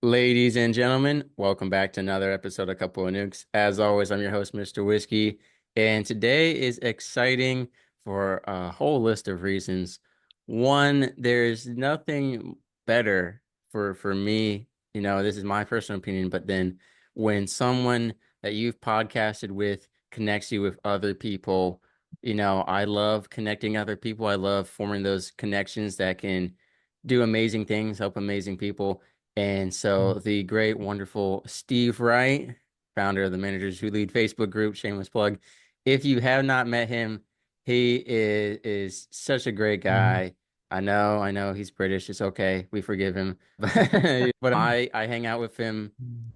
Ladies and gentlemen, welcome back to another episode of Couple of Nukes. As always, I'm your host, Mr. Whiskey, and today is exciting for a whole list of reasons. One, there's nothing better for me, this is my personal opinion, but then when someone that you've podcasted with connects you with other people, I love connecting other people. I love forming those connections that can do amazing things, help amazing people. And so the great, wonderful Steve Wright, founder of the Managers Who Lead Facebook group, shameless plug. If you have not met him, he is such a great Mhm. guy. I know he's British. It's okay. We forgive him. But I hang out with him.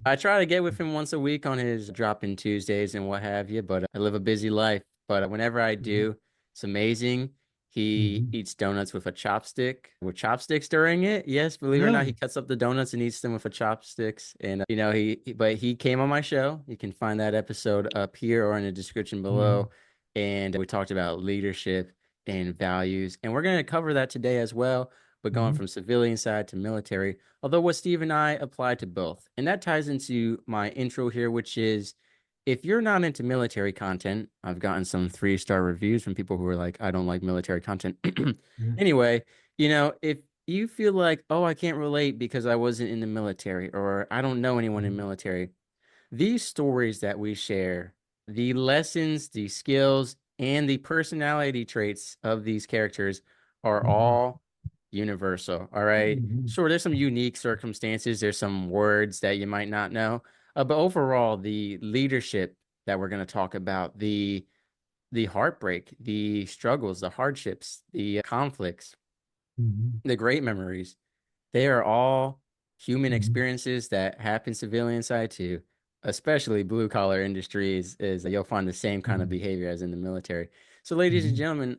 I try to get with him once a week on his drop-in Tuesdays and what have you, but I live a busy life. But whenever I Mhm. do, it's amazing. He Mhm. eats donuts with a chopstick, with chopsticks during it. Yes, believe it or not, he Really? cuts up the donuts and eats them with a chopsticks. And but he came on my show. You can find that episode up here or in the description below. Mhm. And we talked about leadership and values, and we're going to cover that today as well. But going Mhm. from civilian side to military, although what Steve and I apply to both, and that ties into my intro here, which is if you're not into military content, I've gotten some 3-star reviews from people who are like, I don't like military content. Mhm. Anyway, if you feel like, oh, I can't relate because I wasn't in the military or I don't know anyone in Mhm. military, these stories that we share, the lessons, the skills, and the personality traits of these characters are Mhm. all universal. All right. Mhm. Sure, there's some unique circumstances, there's some words that you might not know. But overall, the leadership that we're going to talk about, the heartbreak, the struggles, the hardships, the conflicts, Mhm. the great memories, they are all human Mhm. experiences that happen civilian side too, especially blue collar industries is you'll find the same kind of Mhm. behavior as in the military. So ladies and Mhm. gentlemen,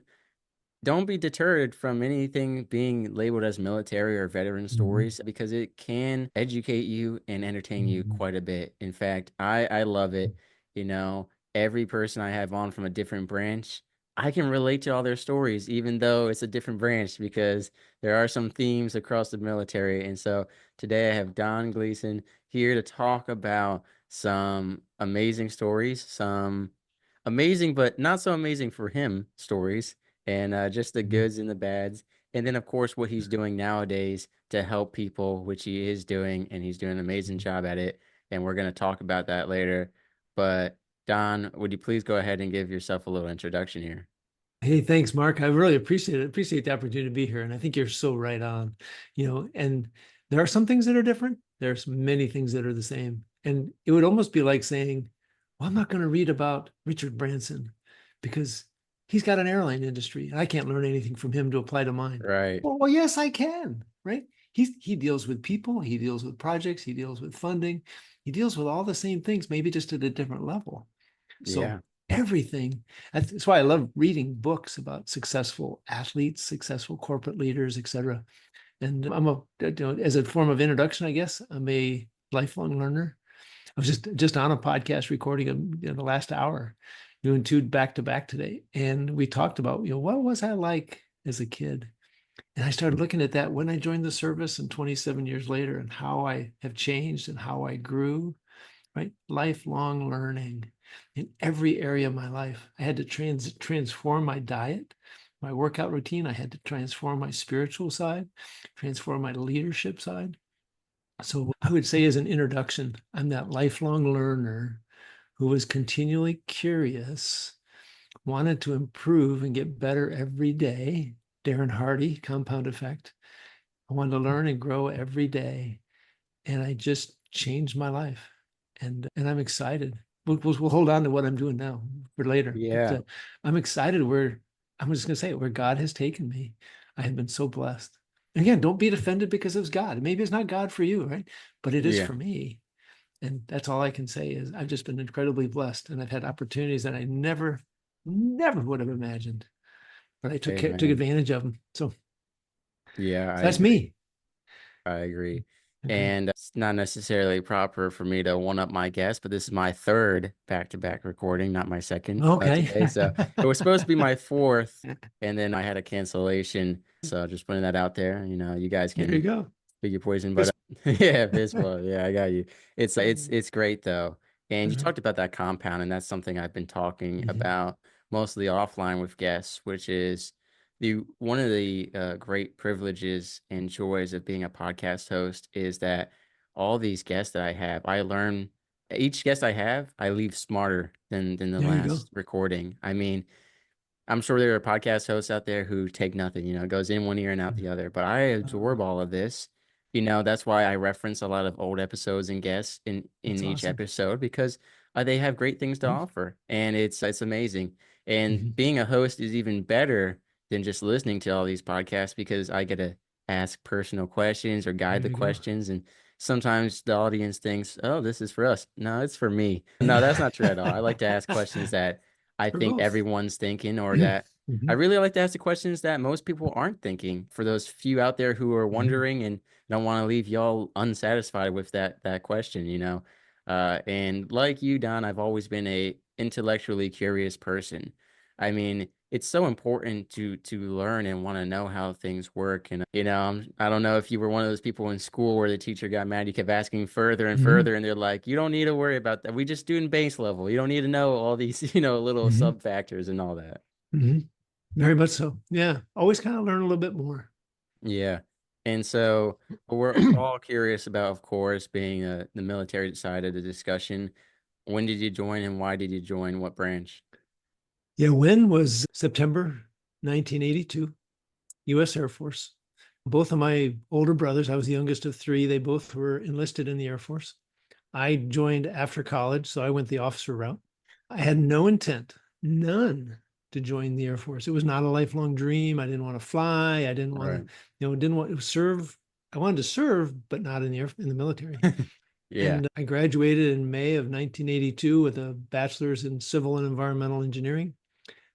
don't be deterred from anything being labeled as military or veteran Mhm. stories because it can educate you and entertain you Mhm. quite a bit. In fact, I love it. You know, every person I have on from a different branch, I can relate to all their stories, even though it's a different branch, because there are some themes across the military. And so today I have Don Gleason here to talk about some amazing stories, some amazing but not so amazing for him stories, and just the Mhm. goods and the bads. And then, of course, what he's doing nowadays to help people, which he is doing, and he's doing an amazing job at it. And we're going to talk about that later. But, Don, would you please go ahead and give yourself a little introduction here? Hey, thanks, Mark. I really appreciate it. Appreciate the opportunity to be here. And I think you're so right on, and there are some things that are different. There's many things that are the same. And it would almost be like saying, well, I'm not going to read about Richard Branson because he's got an airline industry and I can't learn anything from him to apply to mine. Right. Well, yes, I can, right? He deals with people, he deals with projects, he deals with funding, he deals with all the same things, maybe just at a different level. So Yeah. everything. That's why I love reading books about successful athletes, successful corporate leaders, etc. And as a form of introduction, I guess I'm a lifelong learner. I was just on a podcast recording the last hour, doing two back to back today, and we talked about what was I like as a kid, and I started looking at that when I joined the service and 27 years later, and how I have changed and how I grew, right? Lifelong learning in every area of my life. I had to transform my diet, my workout routine. I had to transform my spiritual side, transform my leadership side. So I would say as an introduction, I'm that lifelong learner who was continually curious, wanted to improve and get better every day. Darren Hardy, compound effect. I wanted to learn and grow every day. And I just changed my life. And I'm excited. We'll hold on to what I'm doing now for later. But Yeah. I'm excited where I'm just going to say it, where God has taken me. I have been so blessed. And again, don't be offended because it's God. Maybe it's not God for you, right? But it is Yeah. for me. And that's all I can say is I've just been incredibly blessed, and I've had opportunities that I never would have imagined, but I took Amen. advantage of them. Yeah, So I that's agree. me. I agree. Okay. And it's not necessarily proper for me to one up my guest, but this is my third back-to-back recording, not my second Okay. today. So it was supposed to be my fourth, and then I had a cancellation. So just putting that out there. You guys There you can go. pick your poison, but Fist- yeah, baseball. Yeah, I got you. Mhm. It's great though. And you talked about that compound, and that's something I've been talking Mhm. about mostly offline with guests, which is the one of the great privileges and joys of being a podcast host is that all these guests that I have, I learn each guest I have, I leave smarter than the There you go. last recording. I mean, I'm sure there are podcast hosts out there who take nothing, it goes in one ear and out the other, but I absorb Uh, all of this. That's why I reference a lot of old episodes and guests in that's each awesome. episode because they have great things to Mhm. offer, and it's amazing. And Mhm. being a host is even better than just listening to all these podcasts because I get to ask personal questions or guide There the you go. questions, and sometimes the audience thinks, "Oh, this is for us." No, it's for me. No, that's not true at all. I like to ask questions that I For think both. everyone's thinking, or that I Mhm. really like to ask the questions that most people aren't thinking. For those few out there who are Mhm. wondering and don't want to leave y'all unsatisfied with that question. And like you, Don, I've always been a intellectually curious person. I mean, it's so important to learn and want to know how things work. And I don't know if you were one of those people in school where the teacher got mad. You kept asking further and Mhm. further, and they're like, "You don't need to worry about that. We just do in base level. You don't need to know all these, little Mhm. sub factors and all that." Mhm. Very much so. Yeah. Always kind of learn a little bit more. Yeah. And so we're all curious about, of course, being the military side of the discussion. When did you join and why did you join? What branch? Yeah. When was September 1982, U.S. Air Force. Both of my older brothers, I was the youngest of three, they both were enlisted in the Air Force. I joined after college, so I went the officer route. I had no intent, none, to join the Air Force. It was not a lifelong dream. I didn't want to fly. I didn't want to, Right. didn't want to serve. I wanted to serve, but not in the military. Yeah. And I graduated in May of 1982 with a bachelor's in civil and environmental engineering.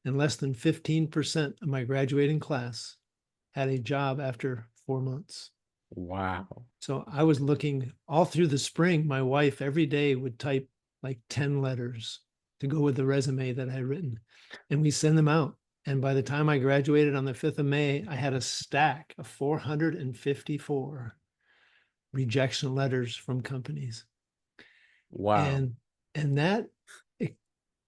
And less than 15% of my graduating class had a job after 4 months. Wow. So I was looking all through the spring. My wife every day would type like 10 letters to go with the resume that I had written, and we send them out. And by the time I graduated on the 5th of May, I had a stack of 454 rejection letters from companies. Wow. And and that it,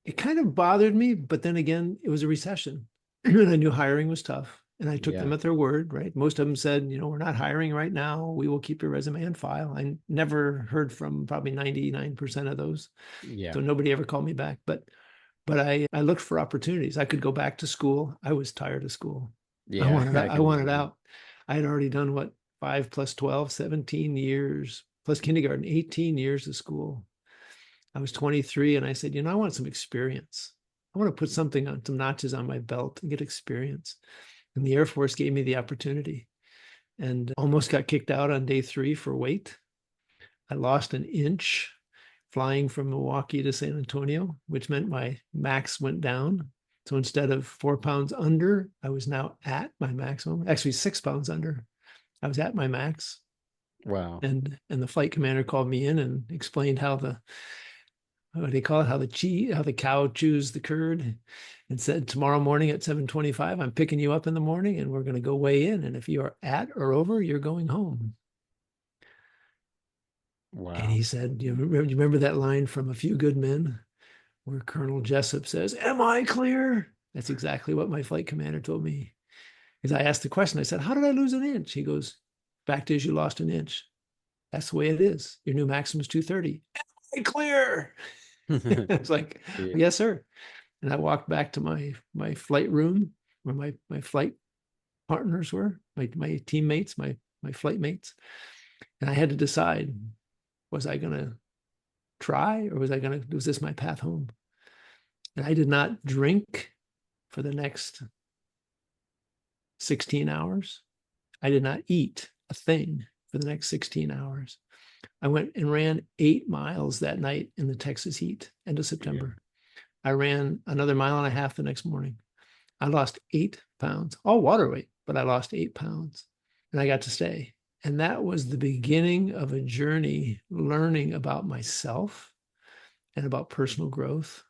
it kind of bothered me, but then again, it was a recession. And I knew hiring was tough. And I took them Yeah. at their word, right? Most of them said, we're not hiring right now. We will keep your resume on file. I never heard from probably 99% of those. Yeah. So nobody ever called me back. But I looked for opportunities. I could go back to school. I was tired of school. I Yeah. wanted I I can wanted imagine. out. I had already done what 5 plus 12, 17 years plus kindergarten, 18 years of school. I was 23 and I said, I want some experience. I want to put something on some notches on my belt and get experience. And the Air Force gave me the opportunity and almost got kicked out on day 3 for weight. I lost an inch flying from Milwaukee to San Antonio, which meant my max went down. So instead of 4 pounds under, I was now at my maximum, actually 6 pounds under. I was at my max. Wow. And the flight commander called me in and explained how the what do they call it? How the cow chews the curd, and said tomorrow morning at 7:25, I'm picking you up in the morning and we're going to go weigh in. And if you are at or over, you're going home. And Wow. he said, you remember that line from A Few Good Men where Colonel Jessup says, "Am I clear?" That's exactly what my flight commander told me. Because I asked the question, I said, "How did I lose an inch?" He goes, "Fact is, you lost an inch. That's the way it is. Your new maximum is 230. Am I clear?" I was like, Yeah. "Yes, sir." And I walked back to my flight room where my flight partners were, my teammates, my flight mates, and I had to decide: was I going to try, or was this my path home? And I did not drink for the next 16 hours. I did not eat a thing for the next 16 hours. I went and ran 8 miles that night in the Texas heat, end of Yeah. September. I ran another mile and a half the next morning. I lost 8 pounds, all water weight, but I lost 8 pounds and I got to stay. And that was the beginning of a journey learning about myself and about personal growth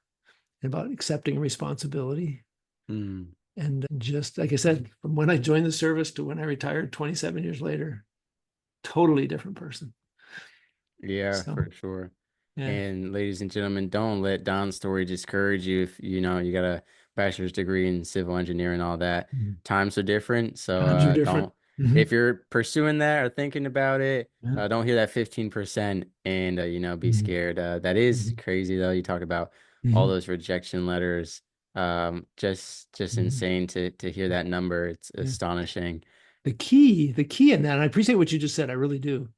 and about accepting responsibility. Mm. And just like I said, from when I joined the service to when I retired 27 years later, totally different person. Yeah, So, for sure. yeah. And ladies and gentlemen, don't let Don's story discourage you if you know you got a bachelor's degree in civil engineering and all that. Mhm. Times are different, so Times are different. don't Hmm. if you're pursuing that or thinking about it, Yeah. don't hear that 15% and be Hmm. scared. That is Hmm. crazy though. You talk about all Hmm. those rejection letters. Just Hmm. insane to hear that number. It's Yeah. astonishing. The key in that, and I appreciate what you just said, I really do.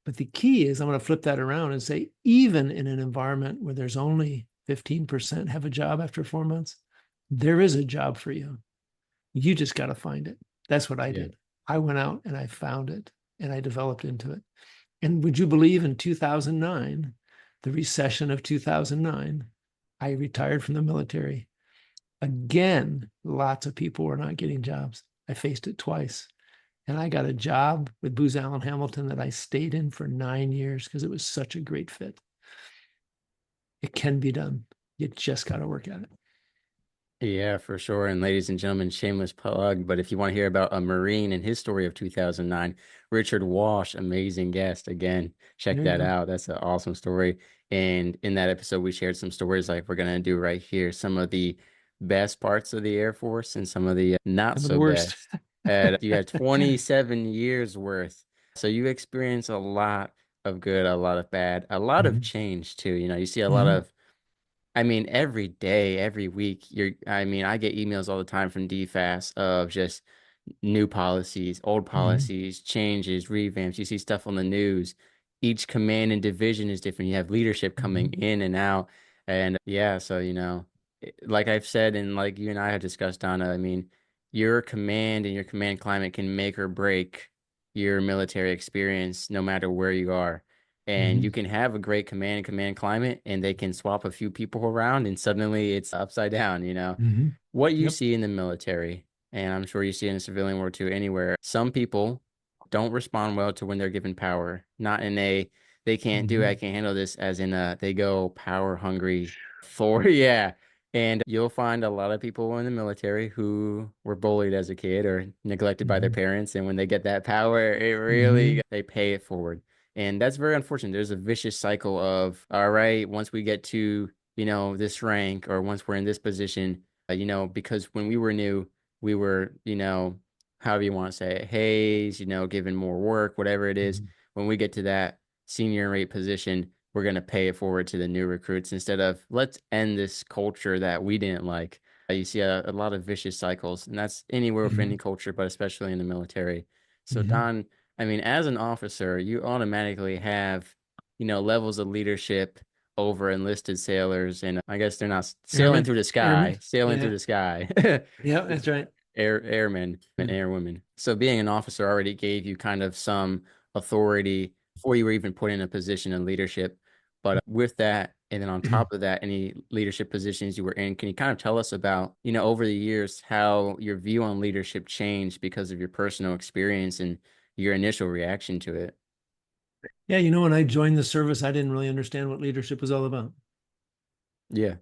But the key is I'm going to flip that around and say, even in an environment where there's only 15% have a job after 4 months, there is a job for you. You just got to find it. That's what I Yeah. did. I went out and I found it and I developed into it. And would you believe in 2009, the recession of 2009, I retired from the military. Again, lots of people were not getting jobs. I faced it twice. And I got a job with Booz Allen Hamilton that I stayed in for 9 years because it was such a great fit. It can be done. You just got to work at it. Yeah, for sure. And ladies and gentlemen, shameless plug, but if you want to hear about a Marine and his story of 2009, Richard Walsh, amazing guest. Again, check There you that go. out. That's an awesome story. And in that episode, we shared some stories like we're going to do right here, some of the best parts of the Air Force and some of the not Some of the so worst. best. And you had 27 years worth. So you experience a lot of good, a lot of bad, a lot of Mhm. change too. You see a lot Mhm. of every day, every week, I get emails all the time from DFAS of just new policies, old Mhm. policies, changes, revamps. You see stuff on the news. Each command and division is different. You have leadership coming Mhm. in and out. And yeah, so, like I've said, and like you and I have discussed, Donna, your command and your command climate can make or break your military experience no matter where you are. And Mhm. you can have a great command climate, and they can swap a few people around, and suddenly it's upside down. Mhm. What you Yep. see in the military, and I'm sure you see in the civilian world too, anywhere, some people don't respond well to when they're given power. Not in a they can't do it, I Mhm. can't handle this, as in they go power hungry for yeah. And you'll find a lot of people in the military who were bullied as a kid or neglected by their Mhm. parents, and when they get that power, it really Mhm. they pay it forward. And that's very unfortunate. There's a vicious cycle of, all right, once we get to, this rank, or once we're in this position, because when we were new, we were, however you want to say it, haze, given more work, whatever it is. Mhm. When we get to that senior rate position, we're going to pay it forward to the new recruits instead of let's end this culture that we didn't like. You see a lot of vicious cycles, and that's anywhere for any Mhm. culture, but especially in the military. So, Mhm. Don, as an officer, you automatically have, levels of leadership over enlisted sailors, and I guess they're not sailing Airmen. through the Airmen. sky, sailing through Yeah. the sky. Yeah, that's right. Airmen and Yeah. airwomen. So being an officer already gave you kind of some authority before you were even put in a position of leadership. But with that, and then on top of that, any leadership positions you were in, can you kind of tell us about, over the years, how your view on leadership changed because of your personal experience and your initial reaction to it? Yeah, when I joined the service, I didn't really understand what leadership was all about. Yeah,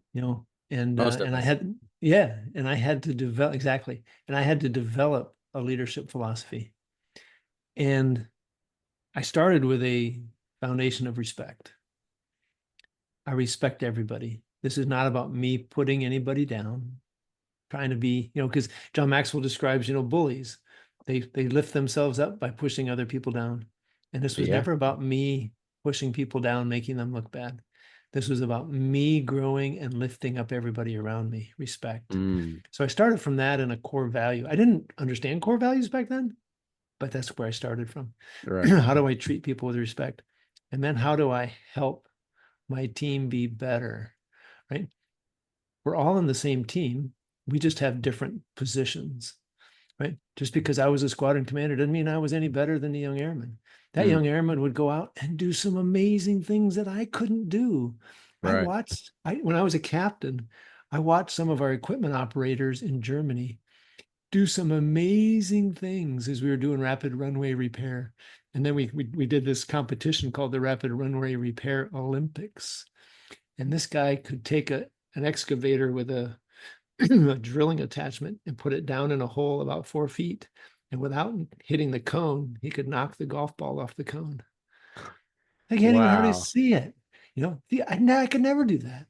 And most of and I us. had yeah, and I had to develop exactly, and I had to develop a leadership philosophy. And I started with a foundation of respect. I respect everybody. This is not about me putting anybody down, trying to be, because John Maxwell describes, bullies. They lift themselves up by pushing other people down. And this was Yeah. never about me pushing people down, making them look bad. This was about me growing and lifting up everybody around me, respect. Mm, So I started from that in a core value. I didn't understand core values back then, but that's where I started from. right. How do I treat people with respect? And then how do I help my team be better? Right? We're all in the same team. We just have different positions, right? Just because I was a squadron commander doesn't mean I was any better than the young airman. That Mm, young airman would go out and do some amazing things that I couldn't do. right. When I was a captain, I watched some of our equipment operators in Germany do some amazing things as we were doing rapid runway repair. And then we did this competition called the Rapid Runway Repair Olympics. And this guy could take an excavator with a, a drilling attachment and put it down in a hole about 4 feet And without hitting the cone, he could knock the golf ball off the cone. I can't even hardly Wow. see it. I could never do that.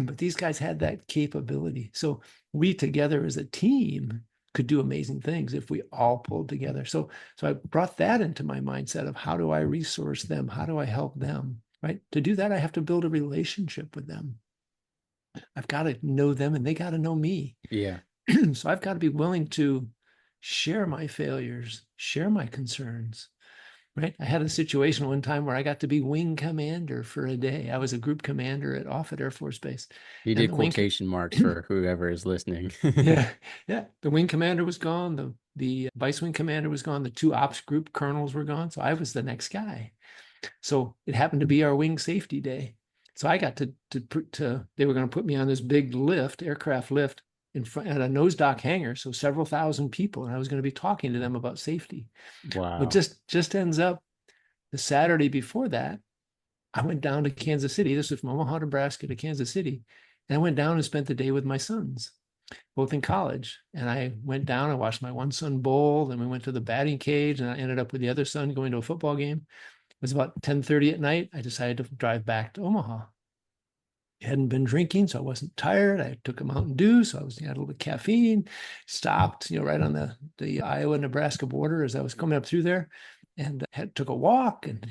But these guys had that capability. So we together as a team could do amazing things if we all pulled together. So I brought that into my mindset of how do I resource them? How do I help them? Right. To do that, I have to build a relationship with them. I've got to know them and they got to know me. Yeah. So I've got to be willing to share my failures, share my concerns, right? I had a situation one time where I got to be wing commander for a day. I was a group commander at Offutt Air Force Base, You and did the wing, quotation marks for whoever is listening. yeah, yeah, the wing commander was gone. The vice wing commander was gone. The two ops group colonels were gone. So I was the next guy. So it happened to be our wing safety day. So I got to they were going to put me on this big lift, aircraft lift in front at a nose dock hangar. So several thousand people, and I was going to be talking to them about safety. Well, Wow. just ends up the Saturday before that, I went down to Kansas City. This was from Omaha, Nebraska to Kansas City. And I went down and spent the day with my sons, both in college. And I went down, I watched my one son bowl, then we went to the batting cage, and I ended up with the other son going to a football game. It was about 10:30 at night. I decided to drive back to Omaha. I hadn't been drinking, so I wasn't tired. I took a Mountain Dew, so I had a little bit of caffeine. Stopped, right on the Iowa-Nebraska border as I was coming up through there, and took a walk, and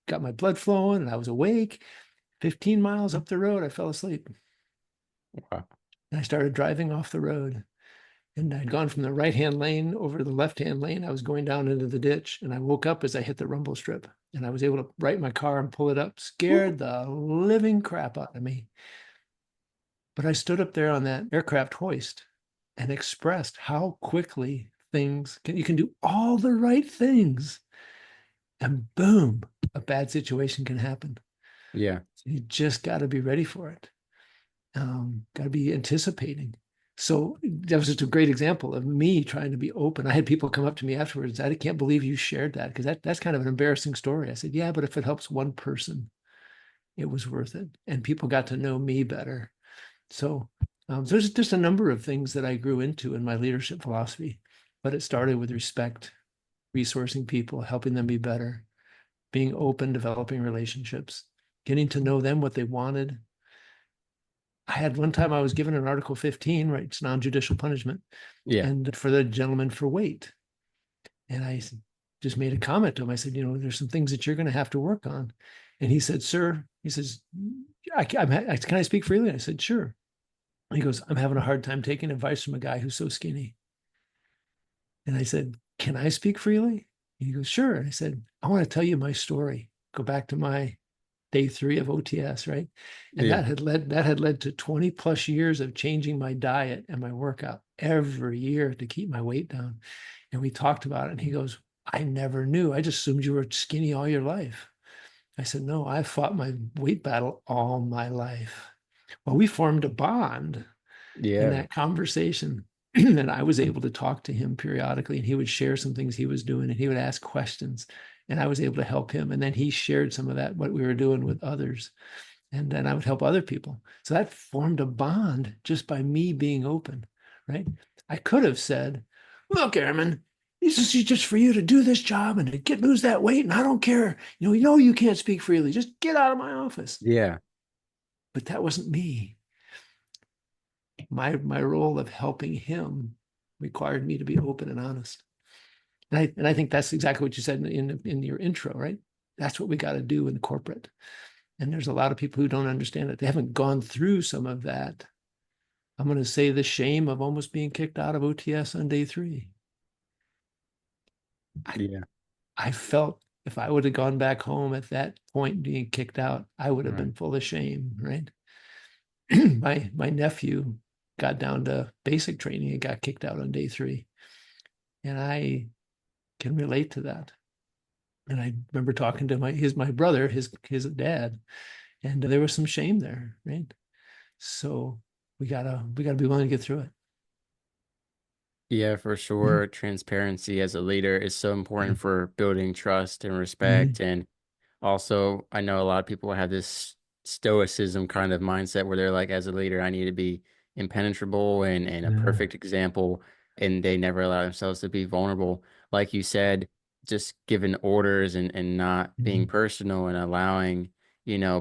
got my blood flowing, and I was awake. 15 miles up the road, I fell asleep, Wow. and I started driving off the road. And I'd gone from the right-hand lane over to the left-hand lane. I was going down into the ditch, and I woke up as I hit the rumble strip, and I was able to right my car and pull it up. Scared the living crap out of me. But I stood up there on that aircraft hoist and expressed how quickly you can do all the right things, and boom, a bad situation can happen. Yeah. You just got to be ready for it. Got to be anticipating. So that was just a great example of me trying to be open. I had people come up to me afterwards. I can't believe you shared that, because that's kind of an embarrassing story. I said, yeah, but if it helps one person, it was worth it. And people got to know me better. So there's just a number of things that I grew into in my leadership philosophy, but it started with respect, resourcing people, helping them be better, being open, developing relationships, getting to know them, what they wanted. I had one time I was given an Article 15, right? It's non-judicial punishment, Yeah. and for the gentleman for weight. And I just made a comment to him. I said, there's some things that you're going to have to work on. And he said, sir, he says, can I speak freely? I said, sure. He goes, I'm having a hard time taking advice from a guy who's so skinny. And I said, can I speak freely? And he goes, sure. And I said, I want to tell you my story. Go back to my day 3 of OTS, right? And Yeah. that had led to 20 plus years of changing my diet and my workout every year to keep my weight down. And we talked about it. And he goes, I never knew. I just assumed you were skinny all your life. I said, no, I fought my weight battle all my life. Well, we formed a bond in Yeah. that conversation. And I was able to talk to him periodically, and he would share some things he was doing, and he would ask questions, and I was able to help him. And then he shared some of that, what we were doing with others. And then I would help other people. So that formed a bond just by me being open, right? I could have said, look, Airman, this is just for you to do this job and to lose that weight. And I don't care. You can't speak freely. Just get out of my office. Yeah. But that wasn't me. My role of helping him required me to be open and honest. And I think that's exactly what you said in your intro, right? That's what we got to do in corporate. And there's a lot of people who don't understand it. They haven't gone through some of that. I'm going to say the shame of almost being kicked out of OTS on day 3. I, Yeah. I felt if I would have gone back home at that point being kicked out, I would have Right. been full of shame, right? my nephew got down to basic training and got kicked out on day 3. And I can relate to that. And I remember talking to my brother, his dad, and there was some shame there, right? So we gotta be willing to get through it. Yeah, for sure. Transparency as a leader is so important for building trust and Mhm. respect. And also, I know a lot of people have this stoicism kind of mindset where they're like, as a leader, I need to be impenetrable and a Yeah. perfect example. and they never allow themselves to be vulnerable. Like you said, just giving orders and not being Mhm. personal and allowing,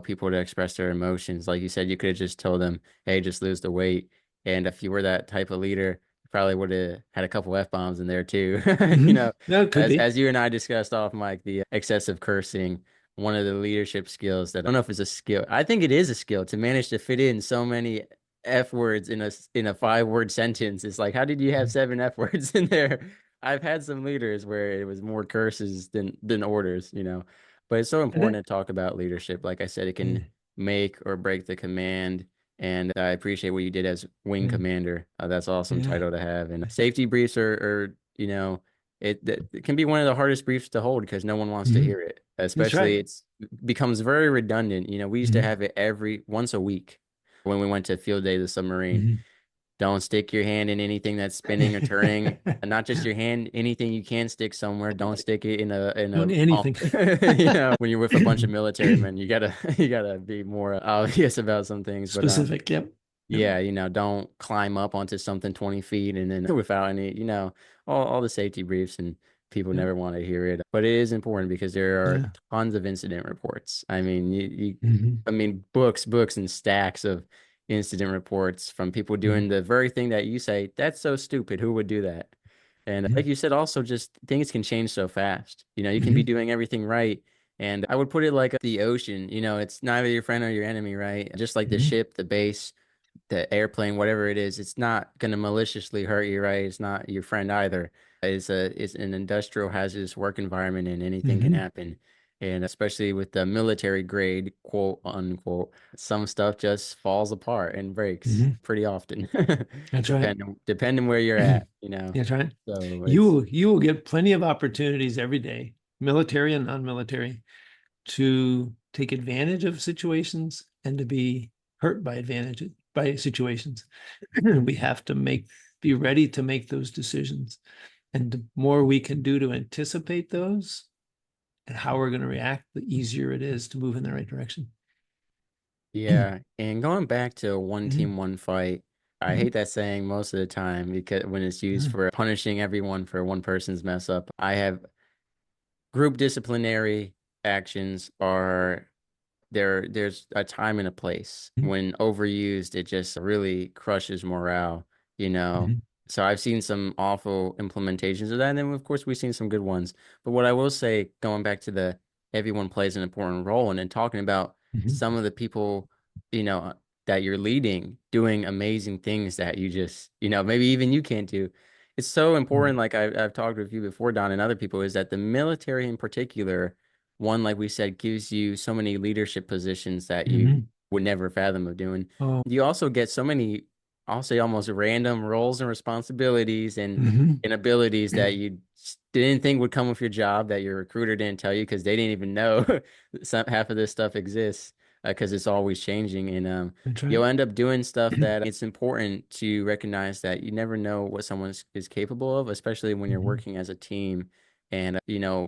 people to express their emotions. Like you said, you could have just told them, hey, just lose the weight. And if you were that type of leader, you probably would have had a couple F-bombs in there too. No, it could As be. as you and I discussed off mic, the excessive cursing, one of the leadership skills that I don't know if it's a skill. I think it is a skill to manage to fit in so many F words in a 5-word sentence. It's like, how did you have 7 F words in there? I've had some leaders where it was more curses than orders. But it's so And important to talk about leadership. Like I said, it can yeah, make or break the command. And I appreciate what you did as wing yeah, commander. That's an awesome yeah. title to have. And safety briefs it can be one of the hardest briefs to hold because no one wants to Mhm. hear it. That's Especially right. it's becomes very redundant. We used to Mhm. have it every once a week when we went to field day of the submarine. Mhm. Don't stick your hand in anything that's spinning or turning. And not just your hand, anything you can stick somewhere. Don't stick it in a Doing pump. anything. When you're with a bunch of military men, you gotta you gotta be more obvious about some things. But Specific. Yep. Yep. yeah, don't climb up onto something 20 feet and then without any, all the safety briefs, and people Yep. never want to hear it. But it is important because there are Yeah. tons of incident reports. I mean, Mhm. I mean, books and stacks of incident reports from people Mhm. doing the very thing that you say, that's so stupid. Who would do that? And like Mhm. you said, also just things can change so fast. You can be Mhm. doing everything right. And I would put it like the ocean, it's neither your friend or your enemy, right? Just like the Mhm. ship, the base, the airplane, whatever it is, it's not going to maliciously hurt you, right? It's not your friend either. It's an industrial hazardous work environment and anything can Mhm. happen. And especially with the military grade, quote unquote, some stuff just falls apart and breaks Mhm. pretty often, That's right. depending where you're at. That's right. So it's You will get plenty of opportunities every day, military and non-military, to take advantage of situations and to be hurt by advantage by situations. We have to be ready to make those decisions. And the more we can do to anticipate those and how we're going to react, the easier it is to move in the right direction. Yeah, and going back to one Mhm. team, one fight, I Mhm. hate that saying most of the time because when it's used Mhm. for punishing everyone for one person's mess up, I have group disciplinary actions are there's a time and a place. Mhm. When overused, it just really crushes morale, you know. Mhm. So I've seen some awful implementations of that, and then of course we've seen some good ones. But what I will say, going back to the everyone plays an important role, and then talking about Mhm. some of the people, you know, that you're leading, doing amazing things that you just, maybe even you can't do. It's so important, like I've talked with you before, Don, and other people, is that the military in particular, one, like we said, gives you so many leadership positions that you Mhm. would never fathom of doing. Oh. You also get so many, I'll say almost random roles and responsibilities Mhm. and abilities that you didn't think would come with your job that your recruiter didn't tell you because they didn't even know half of this stuff exists because it's always changing. And That's you'll right. end up doing stuff that it's important to recognize that you never know what someone is capable of, especially when you're Mhm. working as a team and,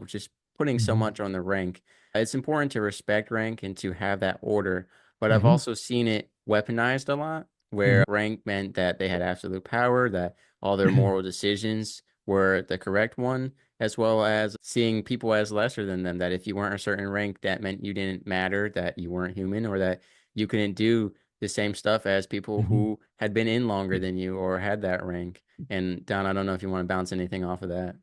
just putting so Mhm. much on the rank. It's important to respect rank and to have that order, but I've Mhm. also seen it weaponized a lot, Mhm. where rank meant that they had absolute power, that all their moral decisions were the correct one, as well as seeing people as lesser than them, that if you weren't a certain rank, that meant you didn't matter, that you weren't human, or that you couldn't do the same stuff as people Mhm. who had been in longer than you or had that rank. And Don, I don't know if you want to bounce anything off of that.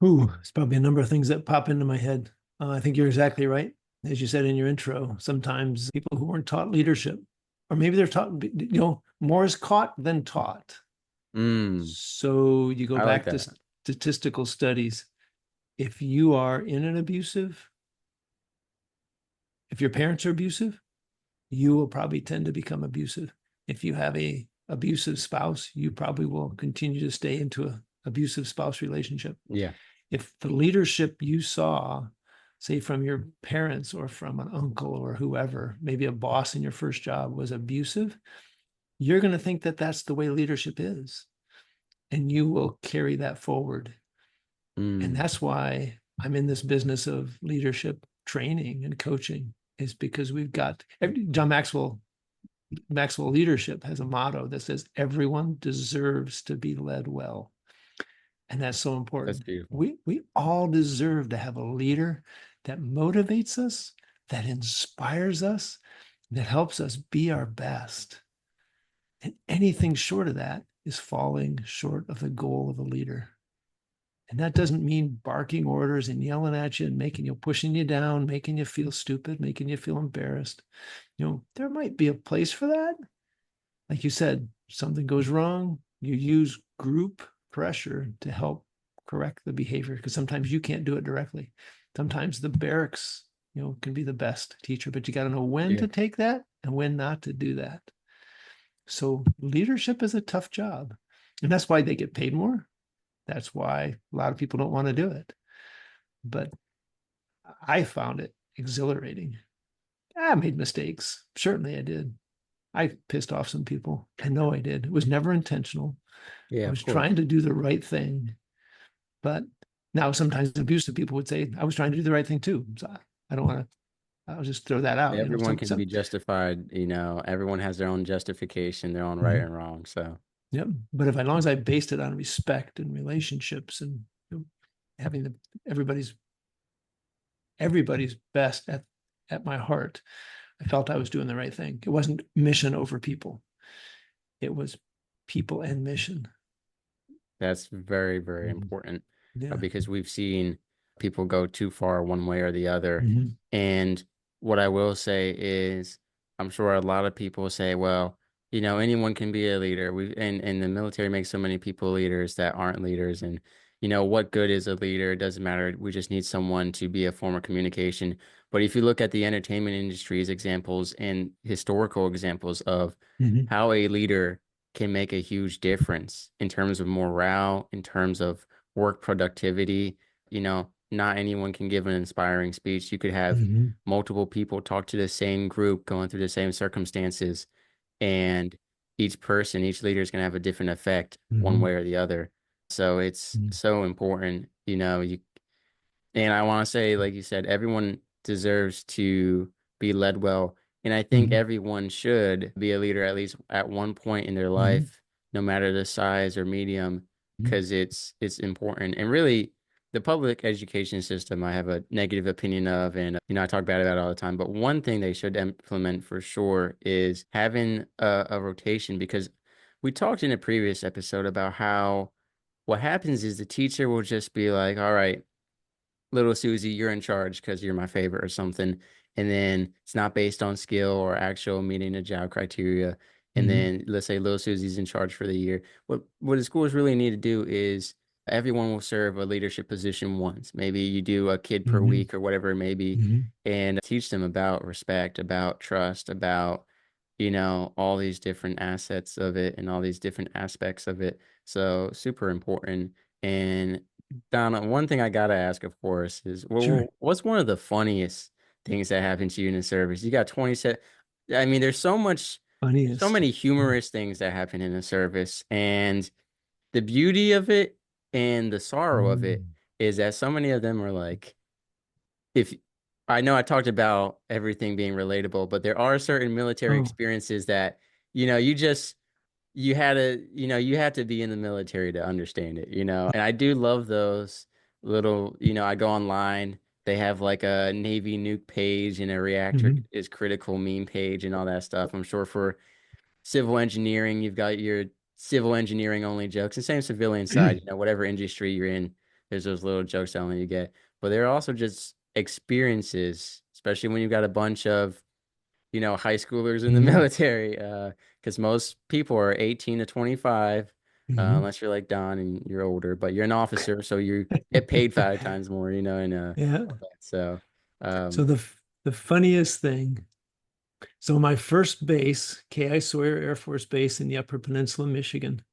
Ooh, it's probably a number of things that pop into my head. I think you're exactly right. As you said in your intro, sometimes people who weren't taught leadership, or maybe they're taught, more is caught than taught. Mm, So you go I like back to that. statistical studies. If you are in an abusive, if your parents are abusive, you will probably tend to become abusive. If you have a abusive spouse, you probably will continue to stay into a abusive spouse relationship. Yeah. If the leadership you saw, say from your parents or from an uncle or whoever, maybe a boss in your first job was abusive, you're going to think that that's the way leadership is. And you will carry that forward. And Mm. that's why I'm in this business of leadership training and coaching, is because we've got John Maxwell. Maxwell Leadership has a motto that says, everyone deserves to be led well. And that's so That's important. beautiful. We all deserve to have a leader that motivates us, that inspires us, that helps us be our best. And anything short of that is falling short of the goal of a leader. And that doesn't mean barking orders and yelling at you and making you, pushing you down, making you feel stupid, making you feel embarrassed. There might be a place for that. Like you said, something goes wrong, you use group pressure to help correct the behavior, because sometimes you can't do it directly. Sometimes the barracks, can be the best teacher, but you got to know when Yeah, to take that and when not to do that. So leadership is a tough job. And that's why they get paid more. That's why a lot of people don't want to do it. But I found it exhilarating. I made mistakes. Certainly I did. I pissed off some people. I know I did. It was never intentional. yeah, I of was course. trying to do the right thing. But now sometimes abusive people would say, I was trying to do the right thing too. So I don't want to, I'll just throw that out. Everyone can be justified, everyone has their own justification, their own right Mhm. and wrong. So Yep. But if, as long as I based it on respect and relationships and having everybody's best at my heart, I felt I was doing the right thing. It wasn't mission over people. It was people and mission. that's very, very Mhm. important Yeah. because we've seen people go too far one way or the other. Mhm. And what I will say is, I'm sure a lot of people say, well, anyone can be a leader. And the military makes so many people leaders that aren't leaders. And, what good is a leader? It doesn't matter. We just need someone to be a form of communication. But if you look at the entertainment industry's examples and historical examples of Mhm. how a leader can make a huge difference in terms of morale, in terms of work productivity. Not anyone can give an inspiring speech. You could have Mhm. multiple people talk to the same group going through the same circumstances, and each leader is going to have a different effect one Mhm. way or the other. So it's Mhm. so important, and I want to say, like you said, everyone deserves to be led well. And I think Mhm. everyone should be a leader at least at one point in their Mhm. life, no matter the size or medium, Mhm. because it's important. And really, the public education system, I have a negative opinion of, and I talk bad about it all the time. But one thing they should implement for sure is having a rotation, because we talked in a previous episode about how what happens is the teacher will just be like, all right, little Susie, you're in charge because you're my favorite or something. And then it's not based on skill or actual meeting the job criteria. And Mhm. then let's say little Susie's in charge for the year. What the schools really need to do is everyone will serve a leadership position once. Maybe you do a kid per Mhm. week or whatever it may be, Mhm. and teach them about respect, about trust, about all these different assets of it and all these different aspects of it. So super important. And Donna, one thing I gotta ask, of course, is Sure. what's one of the funniest things that happened to you in the service? You got 27. I mean, there's so Funniest. many humorous things that happen in the service, and the beauty of it and the sorrow of it Mm. is that so many of them are like, if I know I talked about everything being relatable, but there are certain military Oh. experiences that, you just you had to be in the military to understand it. And I do love those little, I go online, they have like a Navy nuke page and a reactor Mhm. is critical meme page and all that stuff. I'm sure for civil engineering, you've got your civil engineering only jokes, and same civilian side, whatever industry you're in, there's those little jokes that only you get. But there are also just experiences, especially when you've got a bunch of, high schoolers in the Mhm. military, because most people are 18 to 25, Mhm. unless you're like Don and you're older, but you're an officer, so you get paid 5 times more, and Yeah. all that. So, So um, the funniest thing. So my first base, K.I. Sawyer Air Force Base in the Upper Peninsula, Michigan,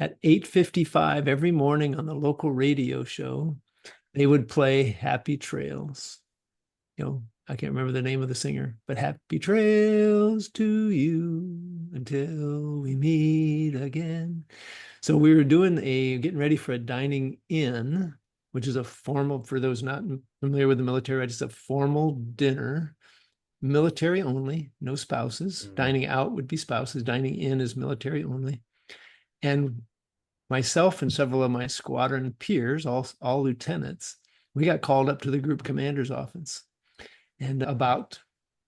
at 8:55 every morning on the local radio show, they would play Happy Trails. I can't remember the name of the singer, but happy trails to you until we meet again. So we were getting ready for a dining in, which is a formal, for those not familiar with the military, it's a formal dinner military only, no spouses. Mm. Dining out would be spouses. Dining in is military only. And myself and several of my squadron peers, all lieutenants, we got called up to the group commander's office and about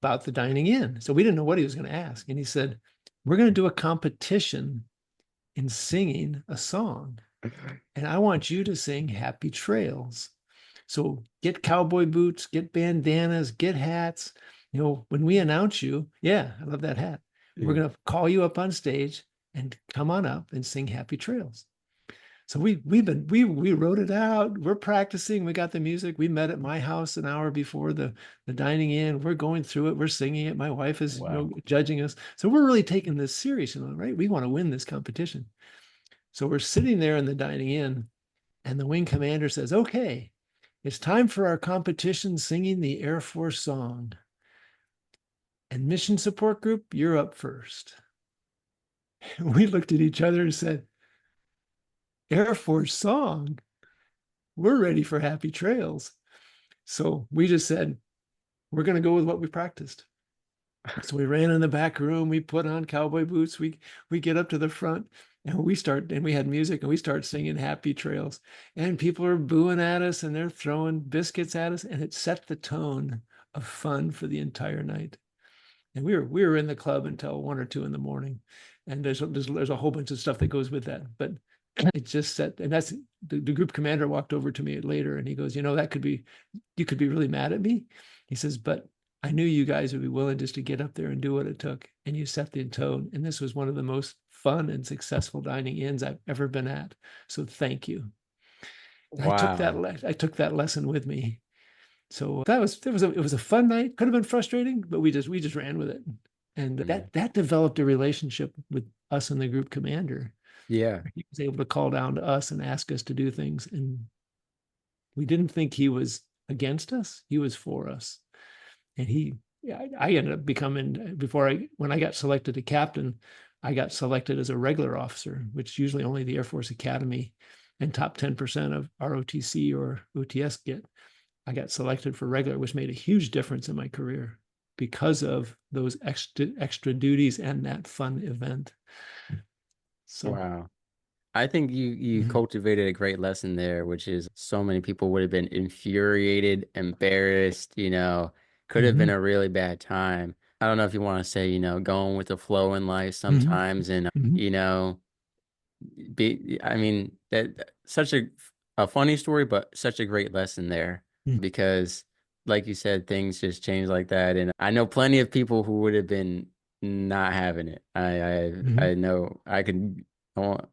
the dining in. So we didn't know what he was going to ask. And he said, "We're going to do a competition in singing a song. And I want you to sing Happy Trails. So get cowboy boots, get bandanas, get hats. You know, when we announce you, yeah, I love that hat. We're Yeah. going to call you up on stage and come on up and sing Happy Trails." So we wrote it out. We're practicing. We got the music. We met at my house an hour before the dining in. We're going through it. We're singing it. My wife is, Wow. judging us. So we're really taking this serious, right? We want to win this competition. So we're sitting there in the dining in, and the wing commander says, "Okay, it's time for our competition singing the Air Force song. And mission support group, you're up first." We looked at each other and said, "Air Force song? We're ready for Happy Trails." So we just said, "We're going to go with what we practiced." So we ran in the back room. We put on cowboy boots. We get up to the front, and we had music, and we start singing Happy Trails. And people are booing at us, and they're throwing biscuits at us, and it set the tone of fun for the entire night. And we were in the club until 1 or 2 in the morning. And there's a whole bunch of stuff that goes with that. But it just set, and that's the group commander walked over to me later, and he goes, that could be, you could be really mad at me. He says, "But I knew you guys would be willing just to get up there and do what it took. And you set the tone. And this was one of the most fun and successful dining ins I've ever been at. So thank you." And Wow. I took that lesson with me. So it was a fun night. Could have been frustrating, but we just ran with it. And Mm. that developed a relationship with us and the group commander. Yeah. He was able to call down to us and ask us to do things. And we didn't think he was against us. He was for us. And I ended up becoming, when I got selected to captain, I got selected as a regular officer, which usually only the Air Force Academy and top 10% of ROTC or OTS get. I got selected for regular, which made a huge difference in my career because of those extra duties and that fun event. So, Wow. I think you mhm, cultivated a great lesson there, which is so many people would have been infuriated, embarrassed, could have been mhm, a really bad time. I don't know if you want to say, going with the flow in life mhm, sometimes and mhm, you know, I mean that such a funny story, but such a great lesson there mhm, because like you said, things just change like that. And I know plenty of people who would have been not having it. I mhm. know I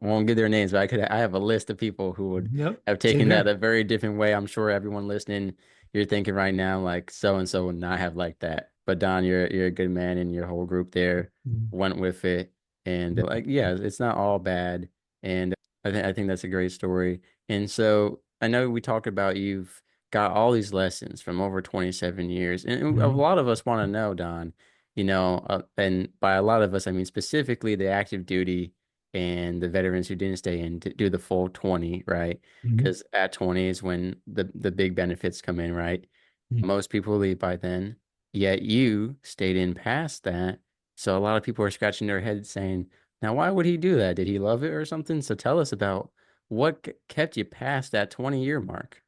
won't give their names, but I have a list of people who would Yep. have Same taken that here. a very different way. I'm sure everyone listening, you're thinking right now, like so and so would not have liked that. But Don, you're a good man and your whole group there Mhm, went with it. And like, yeah, it's not all bad. And I think that's a great story. And so I know we talked about you've got all these lessons from over 27 years. And a mhm, lot of us want to know, Don, and by a lot of us, I mean specifically the active duty and the veterans who didn't stay in to do the full 20, right? mhm, Because at 20 is when the big benefits come in, right? mhm. Most people leave by then, yet you stayed in past that. So a lot of people are scratching their heads saying, now, why would he do that? Did he love it or something? So tell us about what kept you past that 20-year mark.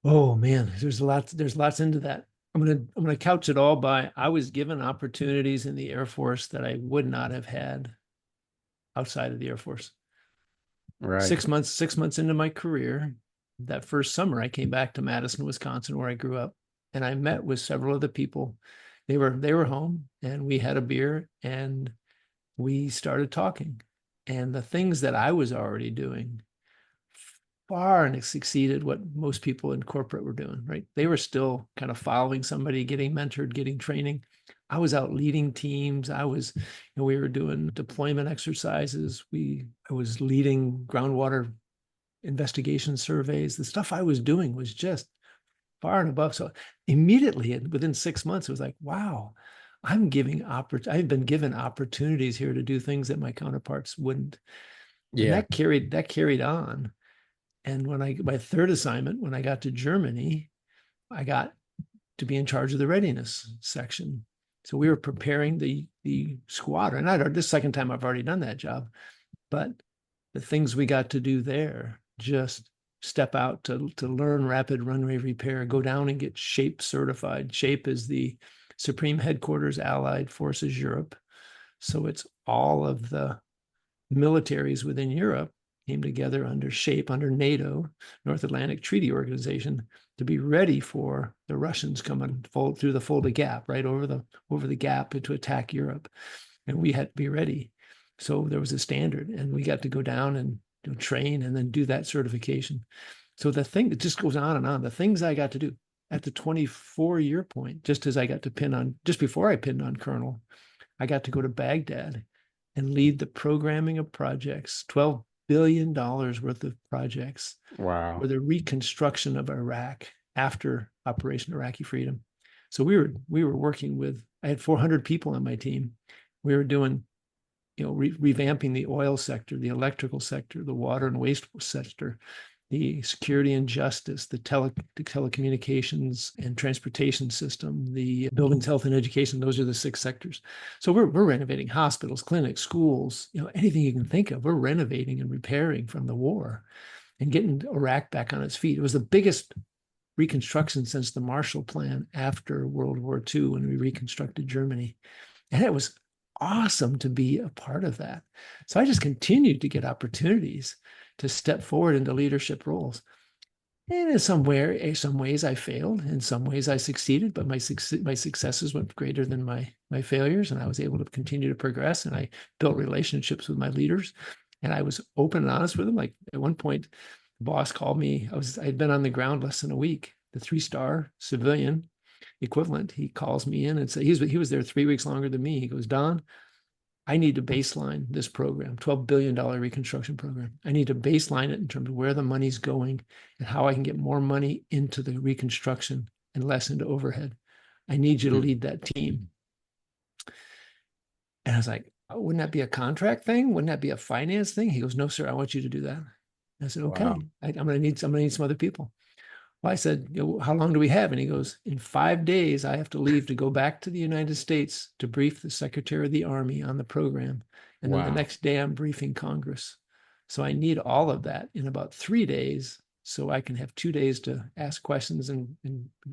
Oh man, there's lots into that. I'm gonna couch it all by I was given opportunities in the Air Force that I would not have had outside of the Air Force. Right. Six months into my career, that first summer I came back to Madison, Wisconsin, where I grew up, and I met with several of the people. They were home, and we had a beer, and we started talking. And the things that I was already doing far and exceeded what most people in corporate were doing, right? They were still kind of following somebody, getting mentored, getting training. I was out leading teams. We were doing deployment exercises. I was leading groundwater investigation surveys. The stuff I was doing was just far and above. So immediately within 6 months, it was like, wow, I've been given opportunities here to do things that my counterparts wouldn't. And Yeah. that carried on. And my third assignment, when I got to Germany, I got to be in charge of the readiness section. So we were preparing the squadron. This second time I've already done that job, but the things we got to do there, just step out to learn rapid runway repair, go down and get SHAPE certified. SHAPE is the Supreme Headquarters Allied Forces Europe. So it's all of the militaries within Europe came together under SHAPE, under NATO, North Atlantic Treaty Organization, to be ready for the Russians coming through the Fulda Gap, right over the gap to attack Europe. And we had to be ready. So there was a standard, and we got to go down and train and then do that certification. So the thing that just goes on and on, the things I got to do at the 24-year point, just as I got to just before I pinned on Colonel, I got to go to Baghdad and lead the programming of projects, $12 billion worth of projects Wow. for the reconstruction of Iraq after Operation Iraqi Freedom. So we were working with, I had 400 people on my team. We were doing, revamping the oil sector, the electrical sector, the water and waste sector, the security and justice, the telecommunications and transportation system, the buildings, health, and education. Those are the 6 sectors. So we're renovating hospitals, clinics, schools, anything you can think of. We're renovating and repairing from the war and getting Iraq back on its feet. It was the biggest reconstruction since the Marshall Plan after World War II, when we reconstructed Germany. And it was awesome to be a part of that. So I just continued to get opportunities to step forward into leadership roles. And in some ways I failed, in some ways I succeeded, but my successes went greater than my failures, and I was able to continue to progress. And I built relationships with my leaders, and I was open and honest with them. Like at one point, the boss called me. I'd been on the ground less than a week. The 3-star civilian equivalent, he calls me in and says he was there 3 weeks longer than me. He goes, Don, I need to baseline this program, $12 billion reconstruction program. I need to baseline it in terms of where the money's going and how I can get more money into the reconstruction and less into overhead. I need you to lead that team. And I was like, oh, wouldn't that be a contract thing? Wouldn't that be a finance thing? He goes, no, sir, I want you to do that. And I said, okay, Wow. I'm going to need some other people. Well, I said, how long do we have? And he goes, in 5 days, I have to leave to go back to the United States to brief the Secretary of the Army on the program. And then the Wow. next day, I'm briefing Congress. So I need all of that in about 3 days so I can have 2 days to ask questions and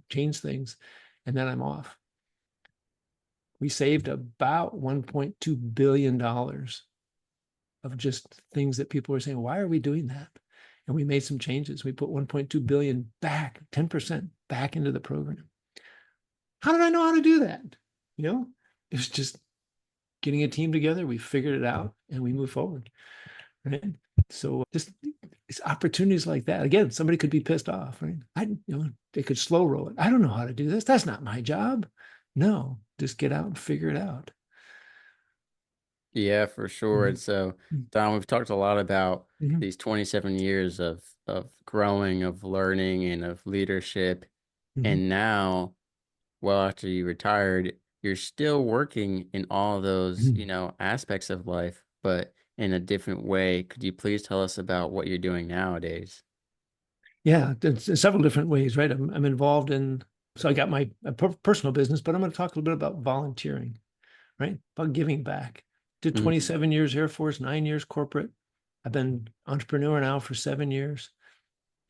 change things. And then I'm off. We saved about $1.2 billion of just things that people were saying, why are we doing that? And we made some changes. We put 1.2 billion back, 10% back into the program. How did I know how to do that? It was just getting a team together. We figured it out and we moved forward. Right. So just it's opportunities like that. Again, somebody could be pissed off, right? They could slow roll it. I don't know how to do this. That's not my job. No, just get out and figure it out. Yeah, for sure. Mm-hmm. And so, Don, we've talked a lot about Mm-hmm. these 27 years of growing, of learning, and of leadership. Mm-hmm. And now, well, after you retired, you're still working in all those, Mm-hmm. aspects of life, but in a different way. Could you please tell us about what you're doing nowadays? Yeah, there's several different ways, right? I'm involved in, so I got my personal business, but I'm going to talk a little bit about volunteering, right? About giving back. Did Mhm. 27 years Air Force, 9 years corporate. I've been entrepreneur now for 7 years.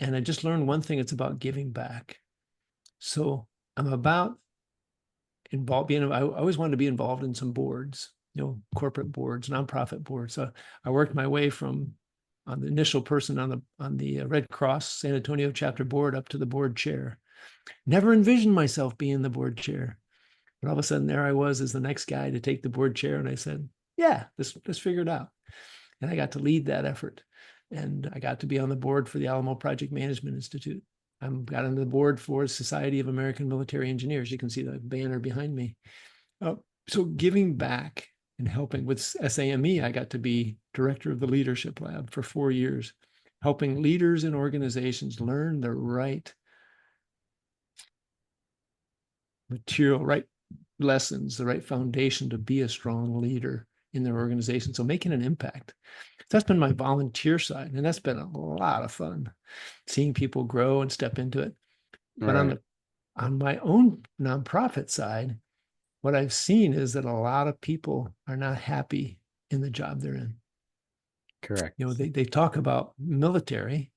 And I just learned one thing, it's about giving back. So I'm about I always wanted to be involved in some boards, corporate boards, nonprofit boards. So I worked my way from on the initial person on the Red Cross San Antonio chapter board up to the board chair. Never envisioned myself being the board chair. But all of a sudden there I was as the next guy to take the board chair. And I said, yeah, let's figure it out. And I got to lead that effort. And I got to be on the board for the Alamo Project Management Institute. I got on the board for Society of American Military Engineers. You can see the banner behind me. So giving back and helping with SAME, I got to be director of the leadership lab for 4 years, helping leaders in organizations learn the right material, right lessons, the right foundation to be a strong leader in their organization. So making an impact. That's been my volunteer side, and that's been a lot of fun, seeing people grow and step into it. But on Right. the On my own nonprofit side, what I've seen is that a lot of people are not happy in the job they're in. Correct. They talk about military.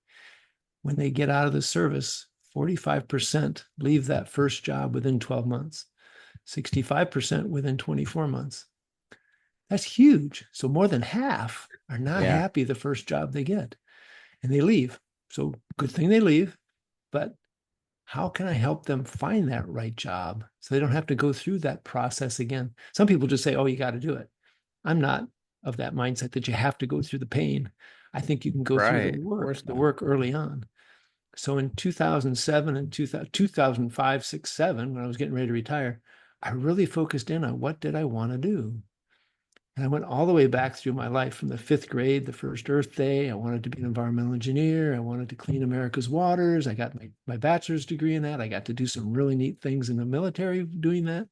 When they get out of the service, 45% leave that first job within 12 months, 65% within 24 months. That's huge. So more than half are not Yeah. happy the first job they get and they leave. So good thing they leave, but how can I help them find that right job so they don't have to go through that process again? Some people just say, oh, you got to do it. I'm not of that mindset that you have to go through the pain. I think you can go through Right. Of course the not. work early on. So in 2007 and 2005, 6, 7, when I was getting ready to retire, I really focused in on what did I want to do? And I went all the way back through my life from the fifth grade, the first Earth Day. I wanted to be an environmental engineer. I wanted to clean America's waters. I got my bachelor's degree in that. I got to do some really neat things in the military doing that.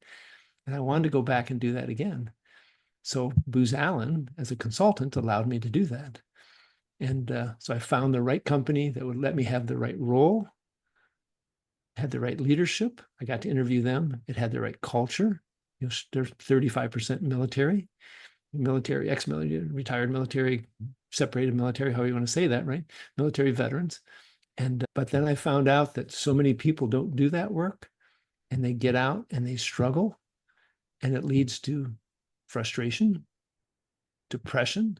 And I wanted to go back and do that again. So Booz Allen, as a consultant, allowed me to do that. And so I found the right company that would let me have the right role, had the right leadership. I got to interview them. It had the right culture. They're 35% military, ex-military, retired military, separated military, however you want to say that, right? Military veterans. And but then I found out that so many people don't do that work and they get out and they struggle and it leads to frustration, depression,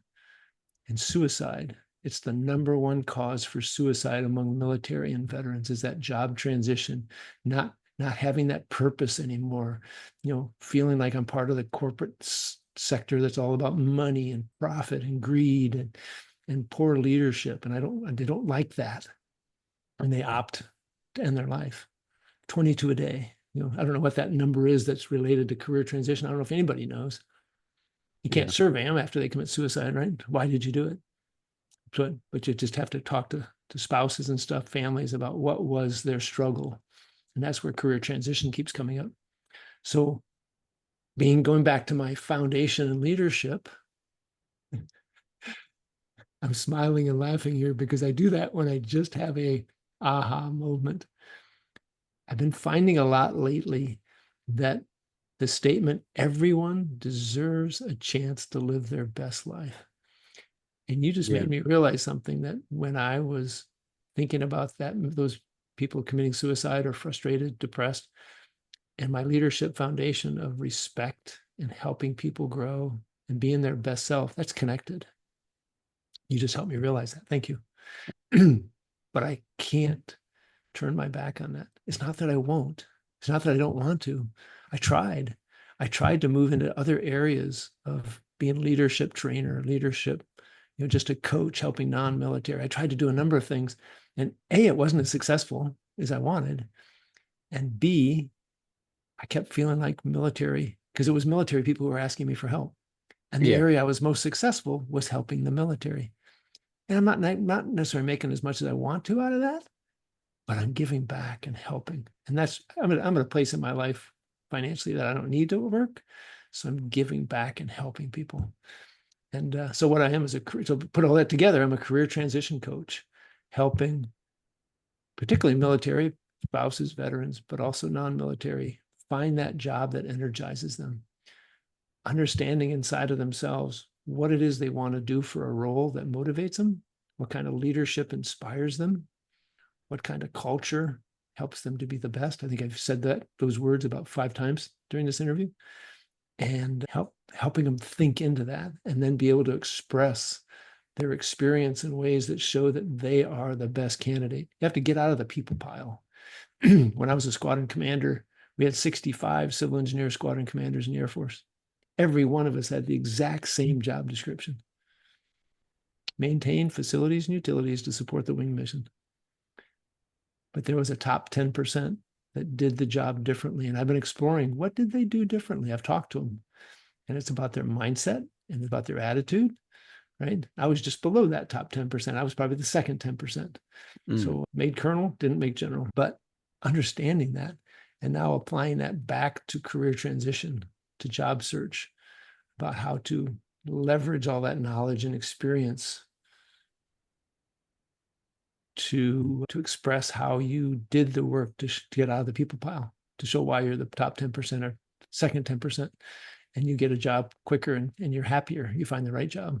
and suicide. It's the number one cause for suicide among military and veterans is that job transition, not having that purpose anymore, feeling like I'm part of the corporate sector that's all about money and profit and greed and poor leadership. And they don't like that. And they opt to end their life. 22 a day. I don't know what that number is that's related to career transition. I don't know if anybody knows. You Yeah. can't survey them after they commit suicide, right? Why did you do it? But you just have to talk to spouses and stuff, families about what was their struggle. And that's where career transition keeps coming up. So going back to my foundation and leadership, I'm smiling and laughing here because I do that when I just have a aha moment. I've been finding a lot lately that the statement, everyone deserves a chance to live their best life. And you just Yeah. made me realize something that when I was thinking about that, those people committing suicide or frustrated, depressed, and my leadership foundation of respect and helping people grow and being their best self, that's connected. You just helped me realize that. Thank you. But I can't turn my back on that. It's not that I won't. It's not that I don't want to. I tried. I tried to move into other areas of being leadership trainer, leadership, just a coach helping non-military. I tried to do a number of things. And A, it wasn't as successful as I wanted. And B, I kept feeling like military, because it was military people who were asking me for help. And the Yeah. area I was most successful was helping the military. And I'm not necessarily making as much as I want to out of that, but I'm giving back and helping. And I'm at a place in my life financially that I don't need to work. So I'm giving back and helping people. And so what I am is so put all that together, I'm a career transition coach, helping particularly military spouses, veterans, but also non-military find that job that energizes them, understanding inside of themselves what it is they want to do for a role that motivates them, what kind of leadership inspires them, what kind of culture helps them to be the best. I think I've said those words about 5 times during this interview, and helping them think into that and then be able to express their experience in ways that show that they are the best candidate. You have to get out of the people pile. When I was a squadron commander, we had 65 civil engineer squadron commanders in the Air Force. Every one of us had the exact same job description: maintain facilities and utilities to support the wing mission. But there was a top 10% that did the job differently. And I've been exploring, what did they do differently? I've talked to them, and it's about their mindset and about their attitude, right? I was just below that top 10%. I was probably the second 10%. Mm. So made colonel, didn't make general, but understanding that and now applying that back to career transition, to job search, about how to leverage all that knowledge and experience to express how you did the work to get out of the people pile, to show why you're the top 10% or second 10%, and you get a job quicker and you're happier. You find the right job.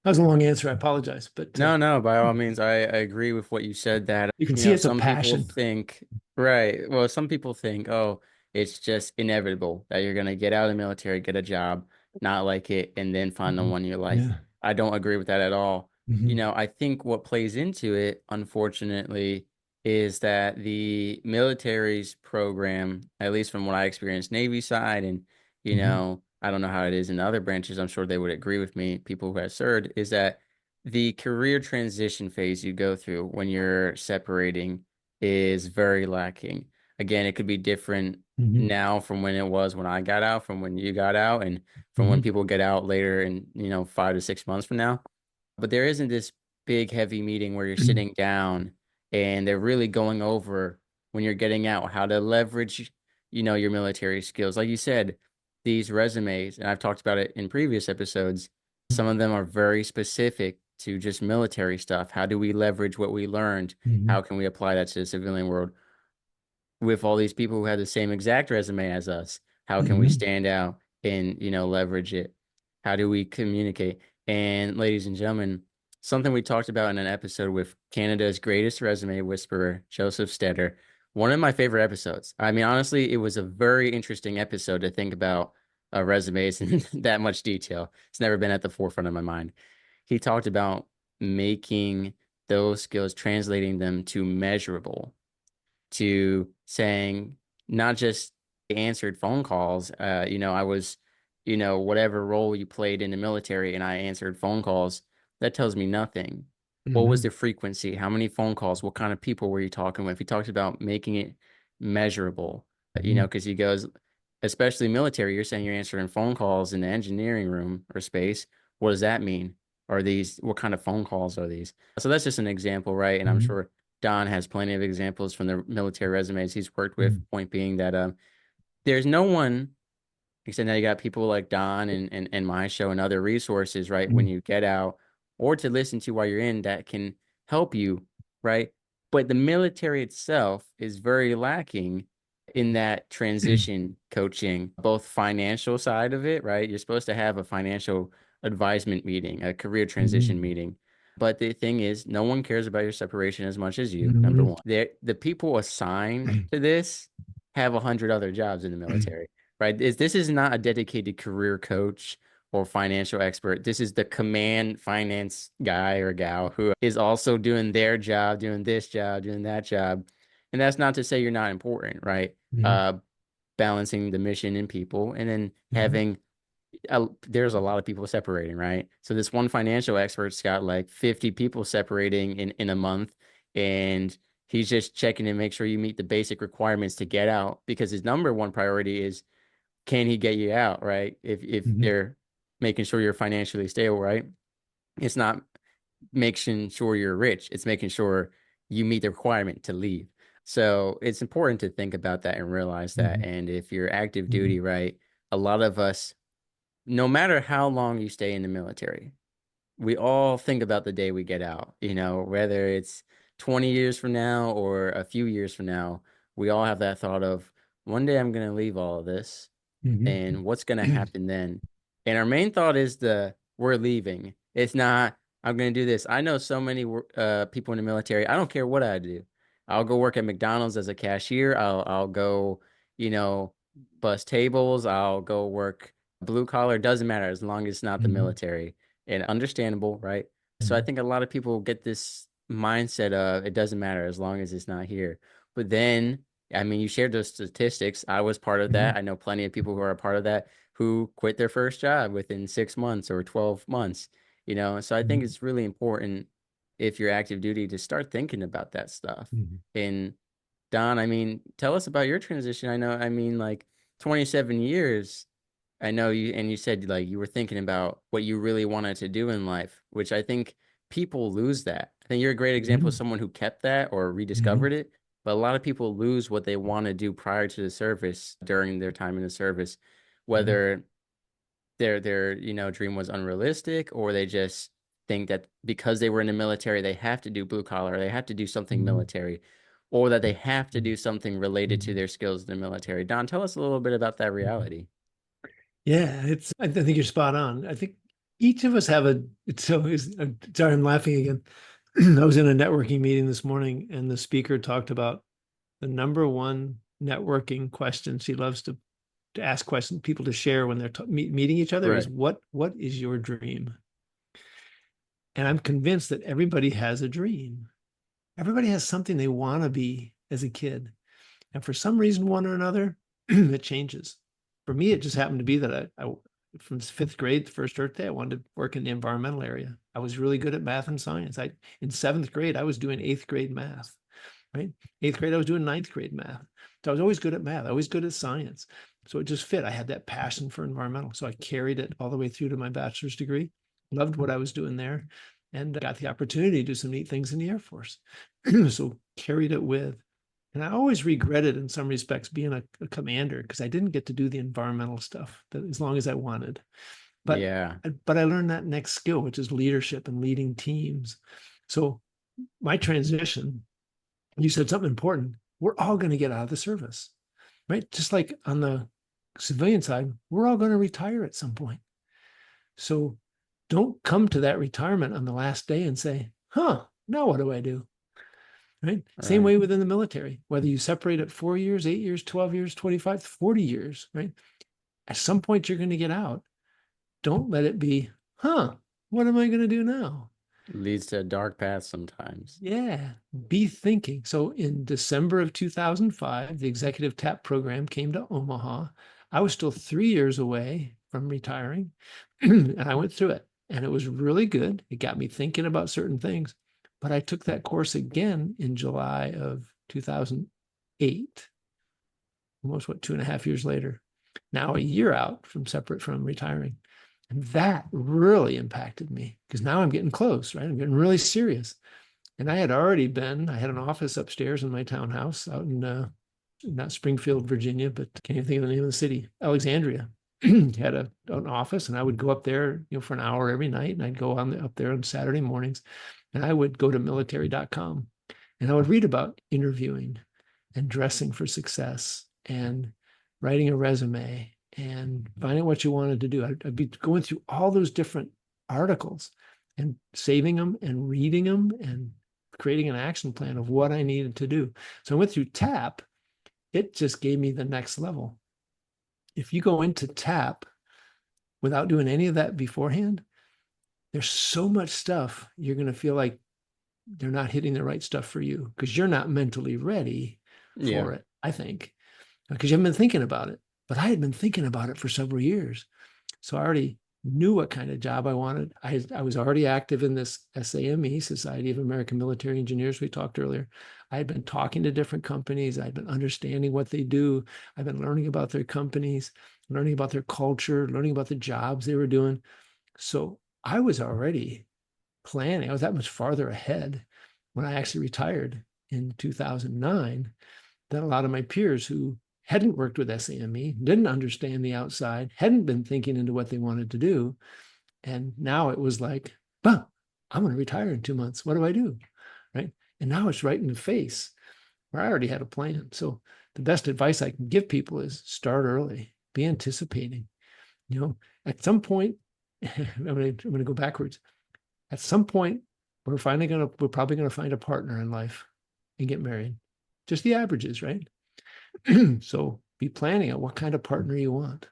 That was a long answer. I apologize, but No, no, by all means, I agree with what you said that, you can see it's a some people passion. think, right. Well, some people think, oh, it's just inevitable that you're going to get out of the military, get a job, not like it, and then find the Mhm. one you like. Yeah. I don't agree with that at all. Mhm. I think what plays into it, unfortunately, is that the military's program, at least from what I experienced, Navy side, and, Mhm. I don't know how it is in other branches. I'm sure they would agree with me, people who have served, is that the career transition phase you go through when you're separating is very lacking. Again, it could be different Mhm. now from when it was when I got out, from when you got out, and from when Mhm. people get out later in, 5 to 6 months from now. But there isn't this big, heavy meeting where you're sitting down and they're really going over when you're getting out how to leverage, your military skills. Like you said, these resumes, and I've talked about it in previous episodes, some of them are very specific to just military stuff. How do we leverage what we learned? Mhm. How can we apply that to the civilian world? With all these people who have the same exact resume as us, how can we Mhm. stand out and, leverage it? How do we communicate? And ladies and gentlemen, something we talked about in an episode with Canada's greatest resume whisperer, Joseph Stetter, one of my favorite episodes. I mean, honestly, it was a very interesting episode to think about resumes in that much detail. It's never been at the forefront of my mind. He talked about making those skills, translating them to measurable, to saying not just answered phone calls. I was, whatever role you played in the military and I answered phone calls. That tells me nothing. What was Mhm. the frequency? How many phone calls? What kind of people were you talking with? He talks about making it measurable, Mhm. because he goes, especially military, you're saying you're answering phone calls in the engineering room or space. What does that mean? What kind of phone calls are these? So that's just an example, right? And I'm Mhm. sure Don has plenty of examples from the military resumes he's worked with. Mhm. Point being that there's no one, except now you got people like Don and my show and other resources, right? When Mhm. you get out or to listen to while you're in that can help you, right? But the military itself is very lacking in that transition coaching, both financial side of it, right? You're supposed to have a financial advisement meeting, a career transition Mhm. meeting. But the thing is, no one cares about your separation as much as you, number Mhm. one. The people assigned to this have 100 other jobs in the military, right? This is not a dedicated career coach or financial expert. This is the command finance guy or gal who is also doing their job, doing this job, doing that job. And that's not to say you're not important, right? Mhm. Uh, Balancing the mission and people, and then Mhm. there's a lot of people separating, right? So this one financial expert's got like 50 people separating in a month, and he's just checking to make sure you meet the basic requirements to get out because his number one priority is can he get you out, right? If Mhm. they're making sure you're financially stable, right? It's not making sure you're rich. It's making sure you meet the requirement to leave. So it's important to think about that and realize that. Mhm. And if you're active Mhm. duty, right, a lot of us, no matter how long you stay in the military, we all think about the day we get out, whether it's 20 years from now or a few years from now, we all have that thought of one day I'm going to leave all of this Mhm. and what's going to happen then. And our main thought is we're leaving. It's not I'm going to do this. I know so many people in the military. I don't care what I do. I'll go work at McDonald's as a cashier. I'll go, you know, bus tables. I'll go work blue collar. Doesn't matter as long as it's not the Mhm. military. And understandable, right? So I Mhm. think a lot of people get this mindset of it doesn't matter as long as it's not here. But then I mean, you shared those statistics. I was part of that. Mhm. I know plenty of people who are a part of that who quit their first job within 6 months or 12 months, So I think Mhm. it's really important if you're active duty to start thinking about that stuff. Mhm. And Don, I mean, tell us about your transition. I know, I mean, like 27 years. I know you, and you said like you were thinking about what you really wanted to do in life, which I think people lose that. I think you're a great example of Mhm. someone who kept that or Mhm. rediscovered it, but a lot of people lose what they want to do prior to the service during their time in the service, Mhm. whether their dream was unrealistic or they just think that because they were in the military, they have to do blue collar, they have to do something Mhm. military, or that they have to do something related to Mhm. their skills in the military. Don, tell us a little bit about that Mhm. reality. Yeah, I think you're spot on. I think each of us have I'm sorry, I'm laughing again. I was in a networking meeting this morning and the speaker talked about the number one networking question she loves to ask questions, people to share when they're meeting each other is Right. what is your dream? And I'm convinced that everybody has a dream. Everybody has something they want to be as a kid. And for some reason, one or another, it changes. For me, it just happened to be that from fifth grade, the first Earth Day, I wanted to work in the environmental area. I was really good at math and science. In seventh grade, I was doing eighth grade math, right? Eighth grade, I was doing ninth grade math. So I was always good at math, always good at science. So it just fit. I had that passion for environmental. So I carried it all the way through to my bachelor's degree, loved what I was doing there, and got the opportunity to do some neat things in the Air Force. So carried it with. And I always regretted in some respects being a commander because I didn't get to do the environmental stuff that as long as I wanted. But Yeah. but I learned that next skill, which is leadership and leading teams. So my transition, you said something important. We're all going to get out of the service, right? Just like on the civilian side, we're all going to retire at some point. So don't come to that retirement on the last day and say, huh, now what do I do? Right? Same Right. way within the military, whether you separate at 4 years, 8 years, 12 years, 25, 40 years, right? At some point, you're going to get out. Don't let it be, huh, what am I going to do now? Leads to a dark path sometimes. Yeah, be thinking. So in December of 2005, the executive TAP program came to Omaha. I was still 3 years away from retiring, and I went through it. And it was really good. It got me thinking about certain things. But I took that course again in July of 2008, almost what, 2.5 years later. Now a year out from separate from retiring. And that really impacted me because now I'm getting close, right? I'm getting really serious. And I had an office upstairs in my townhouse out in not Springfield, Virginia, but can't even think of the name of the city, Alexandria. Had an office, and I would go up there, for an hour every night, and I'd go up there on Saturday mornings, and I would go to military.com, and I would read about interviewing and dressing for success and writing a resume and finding what you wanted to do. I'd be going through all those different articles and saving them and reading them and creating an action plan of what I needed to do. So I went through TAP. It just gave me the next level. If you go into TAP without doing any of that beforehand, there's so much stuff you're going to feel like they're not hitting the right stuff for you because you're not mentally ready Yeah. for it, I think, because you haven't been thinking about it. But I had been thinking about it for several years. So I already knew what kind of job I wanted. I was already active in this SAME, Society of American Military Engineers, we talked earlier. I had been talking to different companies. I'd been understanding what they do. I've been learning about their companies, learning about their culture, learning about the jobs they were doing. So I was already planning. I was that much farther ahead when I actually retired in 2009 than a lot of my peers who hadn't worked with SAME, didn't understand the outside, hadn't been thinking into what they wanted to do. And now it was like, bah, I'm going to retire in 2 months. What do I do? Right. And now it's right in the face where I already had a plan. So the best advice I can give people is start early, be anticipating. At some point, I'm going to go backwards. At some point, we're probably going to find a partner in life and get married. Just the averages, right? So be planning on what kind of partner you want.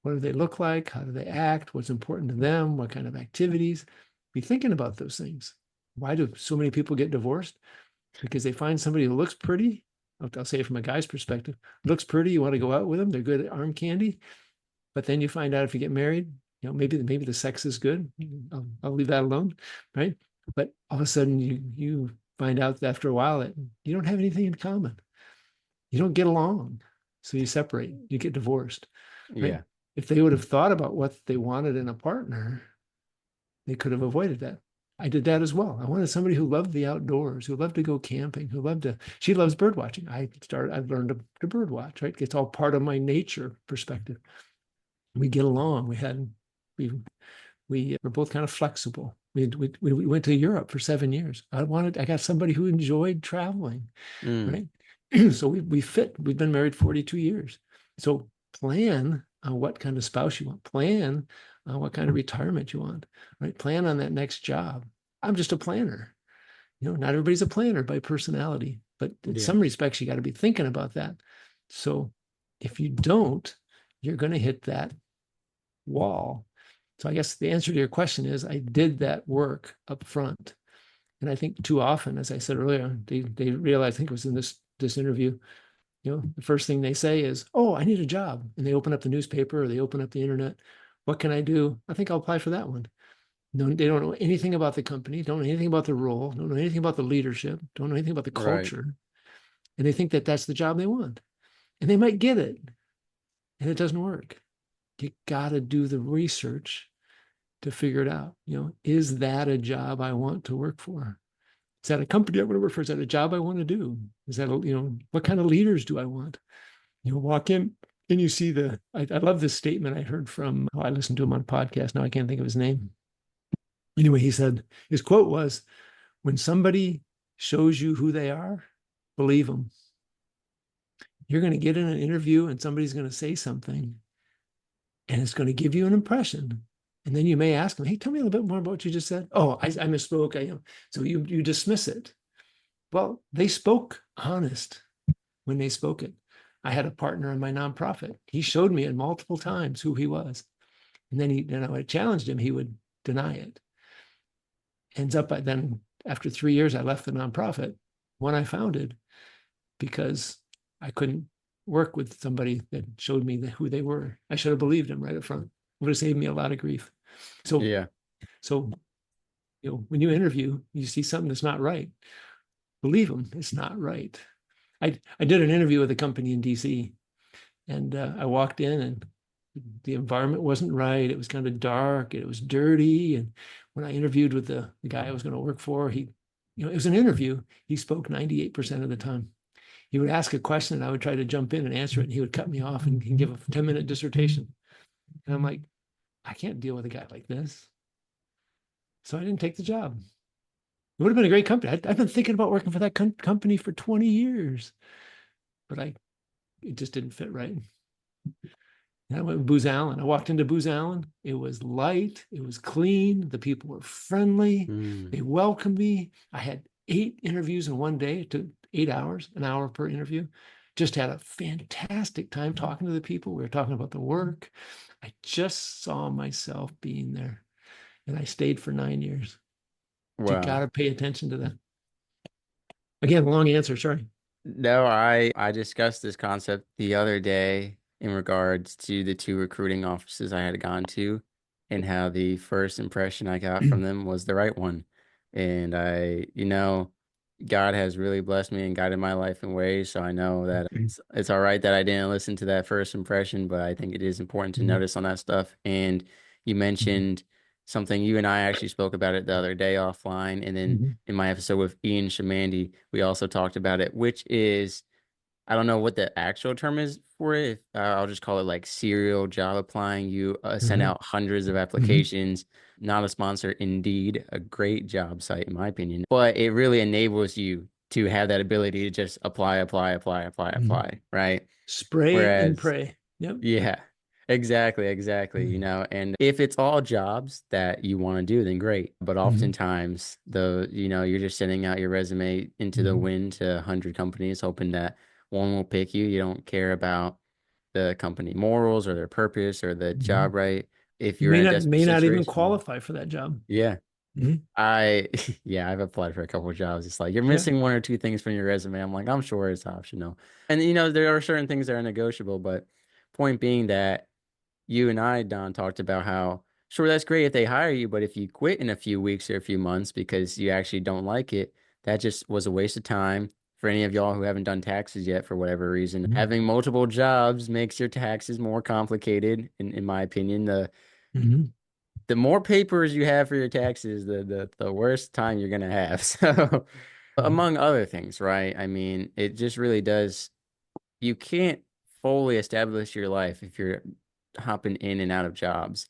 What do they look like? How do they act? What's important to them? What kind of activities? Be thinking about those things. Why do so many people get divorced? Because they find somebody who looks pretty. I'll say it from a guy's perspective, looks pretty. You want to go out with them. They're good at arm candy. But then you find out if you get married, maybe the sex is good. I'll leave that alone, right? But all of a sudden you find out that after a while that you don't have anything in common. You don't get along. So you separate, you get divorced, right? Yeah. If they would have thought about what they wanted in a partner, they could have avoided that. I did that as well. I wanted somebody who loved the outdoors, who loved to go camping, she loves bird watching. I learned to bird watch, right? It's all part of my nature perspective. We get along. We were both kind of flexible. We went to Europe for 7 years. I got somebody who enjoyed traveling, Mm, right? So we fit. We've been married 42 years. So plan on what kind of spouse you want. Plan on what kind of retirement you want, right? Plan on that next job. I'm just a planner. Not everybody's a planner by personality, but in yeah. some respects, you got to be thinking about that. So if you don't, you're going to hit that wall. So I guess the answer to your question is I did that work up front. And I think too often, as I said earlier, they realize, I think it was in this interview, the first thing they say is, "Oh, I need a job." And they open up the newspaper or they open up the internet. What can I do? I think I'll apply for that one. No, they don't know anything about the company, don't know anything about the role, don't know anything about the leadership, don't know anything about the Right. culture. And they think that that's the job they want. And they might get it, and it doesn't work. You got to do the research to figure it out. Is that a job I want to work for? Is that a company I want to work for? Is that a job I want to do? Is that, what kind of leaders do I want? Walk in and you see I love this statement I heard from, I listened to him on a podcast. Now I can't think of his name. Anyway, he said, his quote was, when somebody shows you who they are, believe them. You're going to get in an interview and somebody's going to say something and it's going to give you an impression. And then you may ask them, "Hey, tell me a little bit more about what you just said." "Oh, I misspoke." So you dismiss it. Well, they spoke honest when they spoke it. I had a partner in my nonprofit. He showed me it multiple times who he was. And then I challenged him, he would deny it. Ends up, then after 3 years, I left the nonprofit, one I founded, because I couldn't work with somebody that showed me who they were. I should have believed him right up front. It would have saved me a lot of grief. So, Yeah. so when you interview, you see something that's not right, believe them, it's not right. I did an interview with a company in DC, and I walked in and the environment wasn't right. It was kind of dark. It was dirty. And when I interviewed with the guy I was going to work for, it was an interview. He spoke 98% of the time. He would ask a question and I would try to jump in and answer it. And he would cut me off and give a 10-minute dissertation. And I'm like, I can't deal with a guy like this. So I didn't take the job. It would have been a great company. I've been thinking about working for that company for 20 years, but it just didn't fit right. And I went with Booz Allen. I walked into Booz Allen. It was light. It was clean. The people were friendly. Mm, They welcomed me. I had 8 interviews in one day. It took 8 hours, an hour per interview. Just had a fantastic time talking to the people. We were talking about the work. I just saw myself being there. And I stayed for 9 years. You got wow. to pay attention to that. Again, long answer. Sorry. No, I discussed this concept the other day in regards to the two recruiting offices I had gone to and how the first impression I got from them was the right one. And God has really blessed me and guided my life in ways, so I know that it's all right that I didn't listen to that first impression, but I think it is important to notice on that stuff. And you mentioned something you and I actually spoke about it the other day offline, and then in my episode with Ian Shamandy, we also talked about it, which is I don't know what the actual term is for it. I'll just call it like serial job applying. You send out hundreds of applications. Not a sponsor, indeed, a great job site in my opinion. But it really enables you to have that ability to just apply, apply, apply, apply, apply, right? Spray and Whereas, pray. Yep. yeah, exactly, exactly. And if it's all jobs that you want to do, then great. But oftentimes, you're just sending out your resume into the wind to 100 companies, hoping that one will pick you. You don't care about the company morals or their purpose or the job, right? If You you're may in a not desperate may not even situation, qualify for that job. yeah. Mhm. Yeah, I've applied for a couple of jobs. It's like you're Yeah. missing one or two things from your resume. I'm like, I'm sure it's optional. And there are certain things that are negotiable, but point being that you and I, Don, talked about how sure that's great if they hire you, but if you quit in a few weeks or a few months because you actually don't like it, that just was a waste of time. For any of y'all who haven't done taxes yet for whatever reason, Mhm. having multiple jobs makes your taxes more complicated, in my opinion. Mhm. The more papers you have for your taxes, the worse time you're gonna have. So, Mhm. among other things, right? I mean, it just really does. You can't fully establish your life if you're hopping in and out of jobs.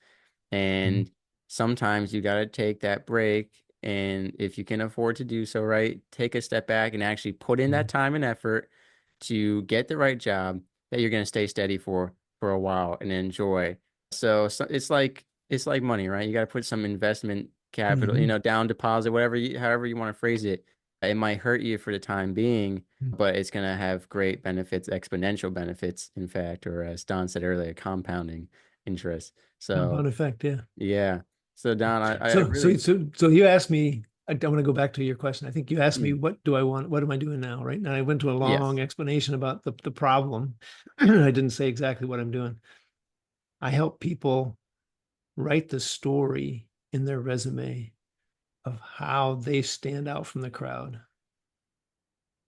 Mhm. And sometimes you got to take that break. And if you can afford to do so, right, take a step back and actually put in that time and effort to get the right job that you're going to stay steady for a while and enjoy. So it's like money, right? You got to put some investment capital, Mm-hmm. down deposit, however you want to phrase it. It might hurt you for the time being, but it's going to have great benefits, exponential benefits, in fact, or as Don said earlier, compounding interest. So, Compound effect, yeah. yeah. So, Don, I So, so, really, so, so you asked me, I want to go back to your question. I think you asked me, mm, what do I want? What am I doing now? Right. And I went to a long yes. explanation about the problem. I didn't say exactly what I'm doing. I help people write the story in their resume of how they stand out from the crowd.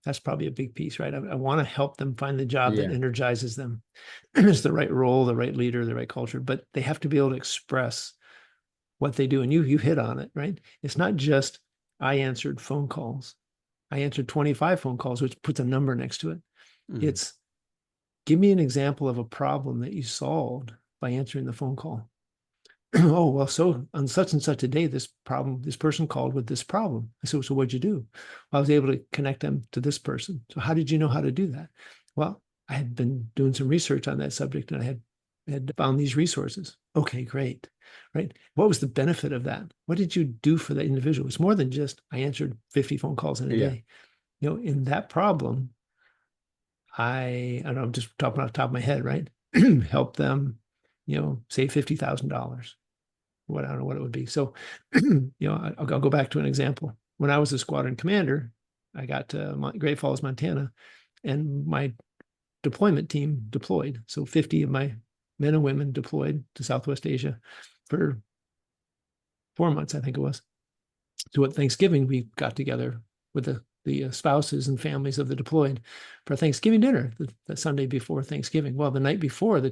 That's probably a big piece, right? I want to help them find the job that Yeah. energizes them. It's the right role, the right leader, the right culture, but they have to be able to express what they do. And you hit on it, right? It's not just I answered phone calls. I answered 25 phone calls, which puts a number next to it. Mm, It's give me an example of a problem that you solved by answering the phone call. Oh, well, so on such and such a day, this person called with this problem. I said, so what'd you do? Well, I was able to connect them to this person. So how did you know how to do that? Well, I had been doing some research on that subject and I had found these resources. Okay, great. Right. What was the benefit of that? What did you do for that individual? It's more than just I answered 50 phone calls in a yeah. day. In that problem, I don't know, I'm just talking off the top of my head, right? Help them, save $50,000. What I don't know what it would be. So, I'll go back to an example. When I was a squadron commander, I got to Great Falls, Montana, and my deployment team deployed. So 50 of my men and women deployed to Southwest Asia for 4 months, I think it was. So at Thanksgiving, we got together with the spouses and families of the deployed for Thanksgiving dinner the Sunday before Thanksgiving. Well, the night before, the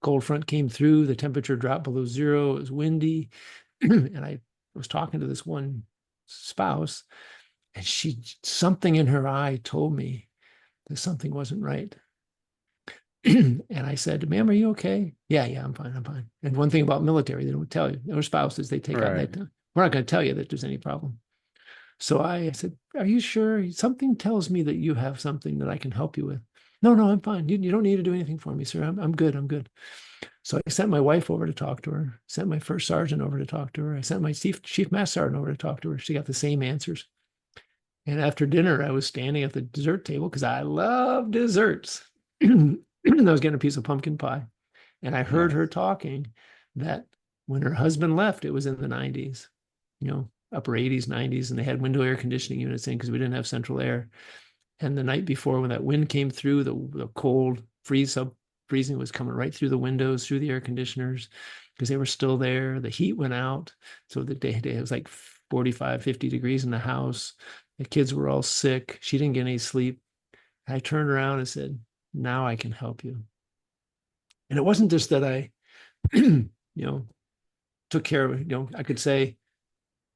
cold front came through, the temperature dropped below zero, it was windy. And I was talking to this one spouse, and something in her eye told me that something wasn't right. And I said, ma'am, are you okay? Yeah, yeah, I'm fine. I'm fine. And one thing about military, they don't tell you. Their spouses, they take out Right. that. We're not going to tell you that there's any problem. So I said, are you sure? Something tells me that you have something that I can help you with. No, no, I'm fine. You don't need to do anything for me, sir. I'm good. I'm good. So I sent my wife over to talk to her, sent my first sergeant over to talk to her. I sent my chief master sergeant over to talk to her. She got the same answers. And after dinner, I was standing at the dessert table because I love desserts. I was getting a piece of pumpkin pie. And I heard her Nice. talking that when her husband left, it was in the 90s, upper 80s, 90s, and they had window air conditioning units in because we didn't have central air. And the night before, when that wind came through, the cold freezing was coming right through the windows, through the air conditioners, because they were still there. The heat went out. So the day it was like 45, 50 degrees in the house. The kids were all sick. She didn't get any sleep. I turned around and said, now I can help you. And it wasn't just that I, you know, took care of, I could say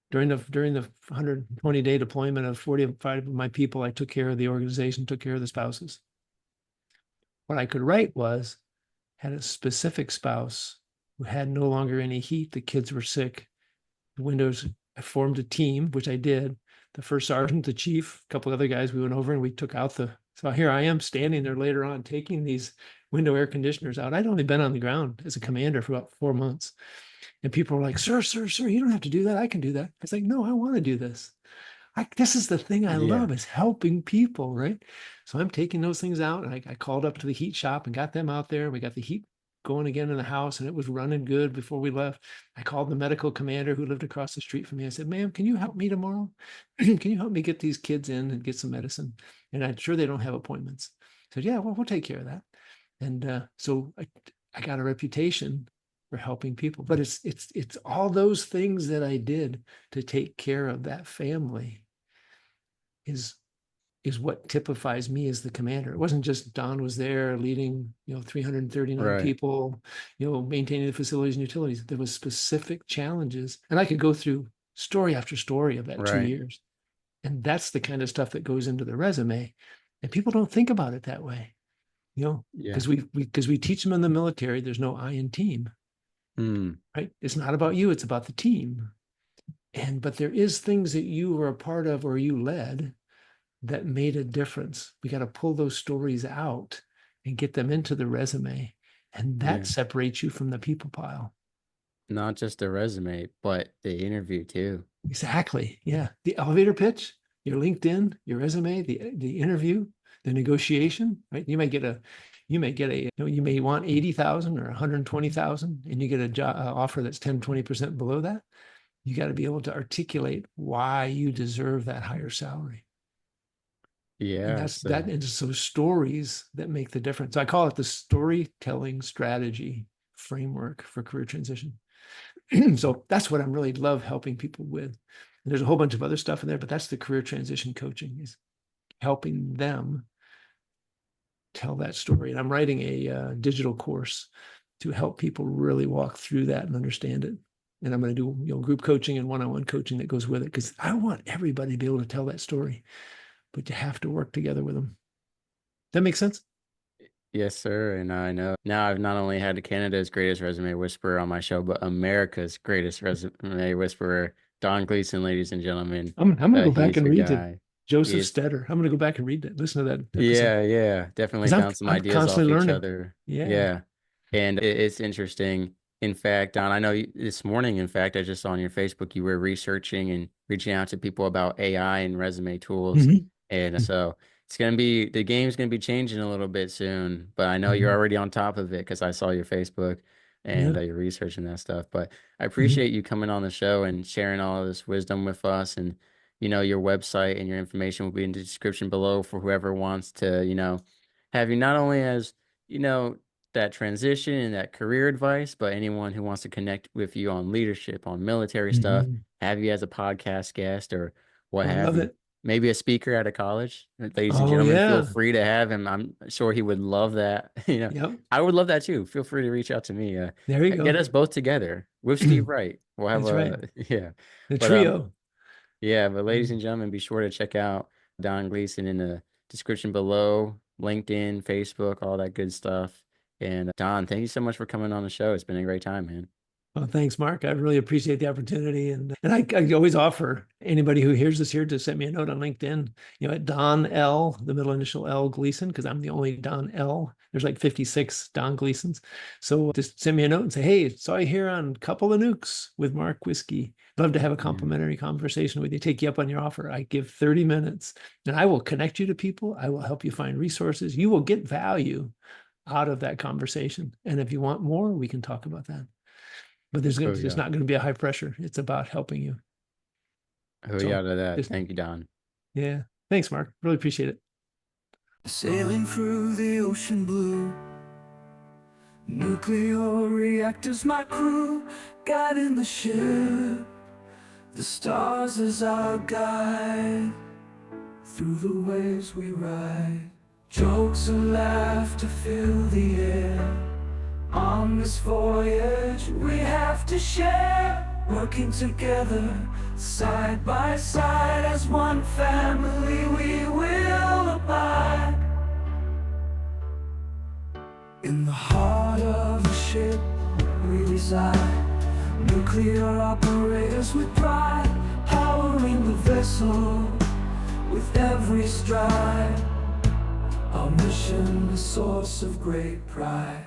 during the 120-day deployment of 45 of my people, I took care of the organization, took care of the spouses. What I could write was had a specific spouse who had no longer any heat. The kids were sick. The windows, I formed a team, which I did. The first sergeant, the chief, a couple other guys, we went over and we took out so here I am standing there later on taking these window air conditioners out. I'd only been on the ground as a commander for about 4 months. And people were like, sir, you don't have to do that. I can do that. I was like, no, I want to do this. This is the thing I Yeah. love is helping people, right? So I'm taking those things out, and I called up to the heat shop and got them out there. We got the heat going again in the house, and it was running good before we left. I called the medical commander who lived across the street from me. I said, ma'am, can you help me tomorrow? Can you help me get these kids in and get some medicine? And I'm sure they don't have appointments. I said, yeah, well, we'll take care of that. And so I got a reputation for helping people, but it's all those things that I did to take care of that family is is what typifies me as the commander. It wasn't just Don was there leading, 339 Right. people, maintaining the facilities and utilities. There was specific challenges, and I could go through story after story of that two Right. years. And that's the kind of stuff that goes into the resume. And people don't think about it that way, Yeah. because we teach them in the military, there's no I in team. Mm, right? It's not about you, it's about the team. But there is things that you were a part of or you led that made a difference. We got to pull those stories out and get them into the resume. And that yeah. separates you from the people pile. Not just the resume, but the interview too. Exactly. Yeah. The elevator pitch, your LinkedIn, your resume, the interview, the negotiation, right? You may want 80,000 or 120,000 and you get a job offer that's 10, 20% below that. You got to be able to articulate why you deserve that higher salary. And Yeah. that's that. So And so stories that make the difference. I call it the storytelling strategy framework for career transition. So that's what I'm really love helping people with. And there's a whole bunch of other stuff in there, but that's the career transition coaching, is helping them tell that story. And I'm writing a digital course to help people really walk through that and understand it. And I'm going to do group coaching and one-on-one coaching that goes with it, because I want everybody to be able to tell that story, but you have to work together with them. That makes sense? yes, sir. And I know now I've not only had Canada's greatest resume whisperer on my show, but America's greatest resume whisperer, Don Gleason, ladies and gentlemen. I'm going to go back He's and the read it. guy. Joseph He's Stetter. I'm going to go back and read that. Listen to that episode, Yeah, yeah, definitely because I'm bounce some I'm ideas off constantly each learning. other. Yeah. Yeah, and it's interesting. In fact, Don, I know this morning, in fact, I just saw on your Facebook you were researching and reaching out to people about AI and resume tools. Mhm. And so the game's gonna be changing a little bit soon, but I know you're Mhm. already on top of it because I saw your Facebook and Yeah. you're researching that stuff. But I Mhm. appreciate you coming on the show and sharing all of this wisdom with us. And your website and your information will be in the description below for whoever wants to, have you not only as, you know, that transition and that career advice, but anyone who wants to connect with you on leadership, on military stuff, Mhm. have you as a podcast guest or what I have love you. it. Maybe a speaker at a college. Ladies and Oh gentlemen, feel yeah. free to have him. I'm sure he would love that. Yep. I would love that too. Feel free to reach out to me. There you Get go. us both together with Steve Wright. We'll have That's right. yeah. The But trio. yeah, but ladies Mm. and gentlemen, be sure to check out Don Gleason in the description below, LinkedIn, Facebook, all that good stuff. And Don, thank you so much for coming on the show. It's been a great time, man. Well, thanks, Mark. I really appreciate the opportunity. And I always offer anybody who hears this here to send me a note on LinkedIn, at Don L, the middle initial L Gleason, because I'm the only Don L. There's like 56 Don Gleasons. So just send me a note and say, hey, saw you here on Couple of Nukes with Mark Whiskey. Love to have a Yeah. complimentary conversation with you, take you up on your offer. I give 30 minutes and I will connect you to people. I will help you find resources. You will get value out of that conversation. And if you want more, we can talk about that. But Oh there's yeah. not going to be a high pressure. It's about helping you. Oh yeah So to that. just, Thank you, Don. yeah. Thanks, Mark. Really appreciate it. Sailing through the ocean blue, nuclear reactors my crew, guiding the ship, the stars as our guide, through the waves we ride, jokes and laughter fill the air. On this voyage we have to share, working together, side by side, as one family we will abide. In the heart of the ship we reside, nuclear operators with pride, powering the vessel with every stride. Our mission, a source of great pride.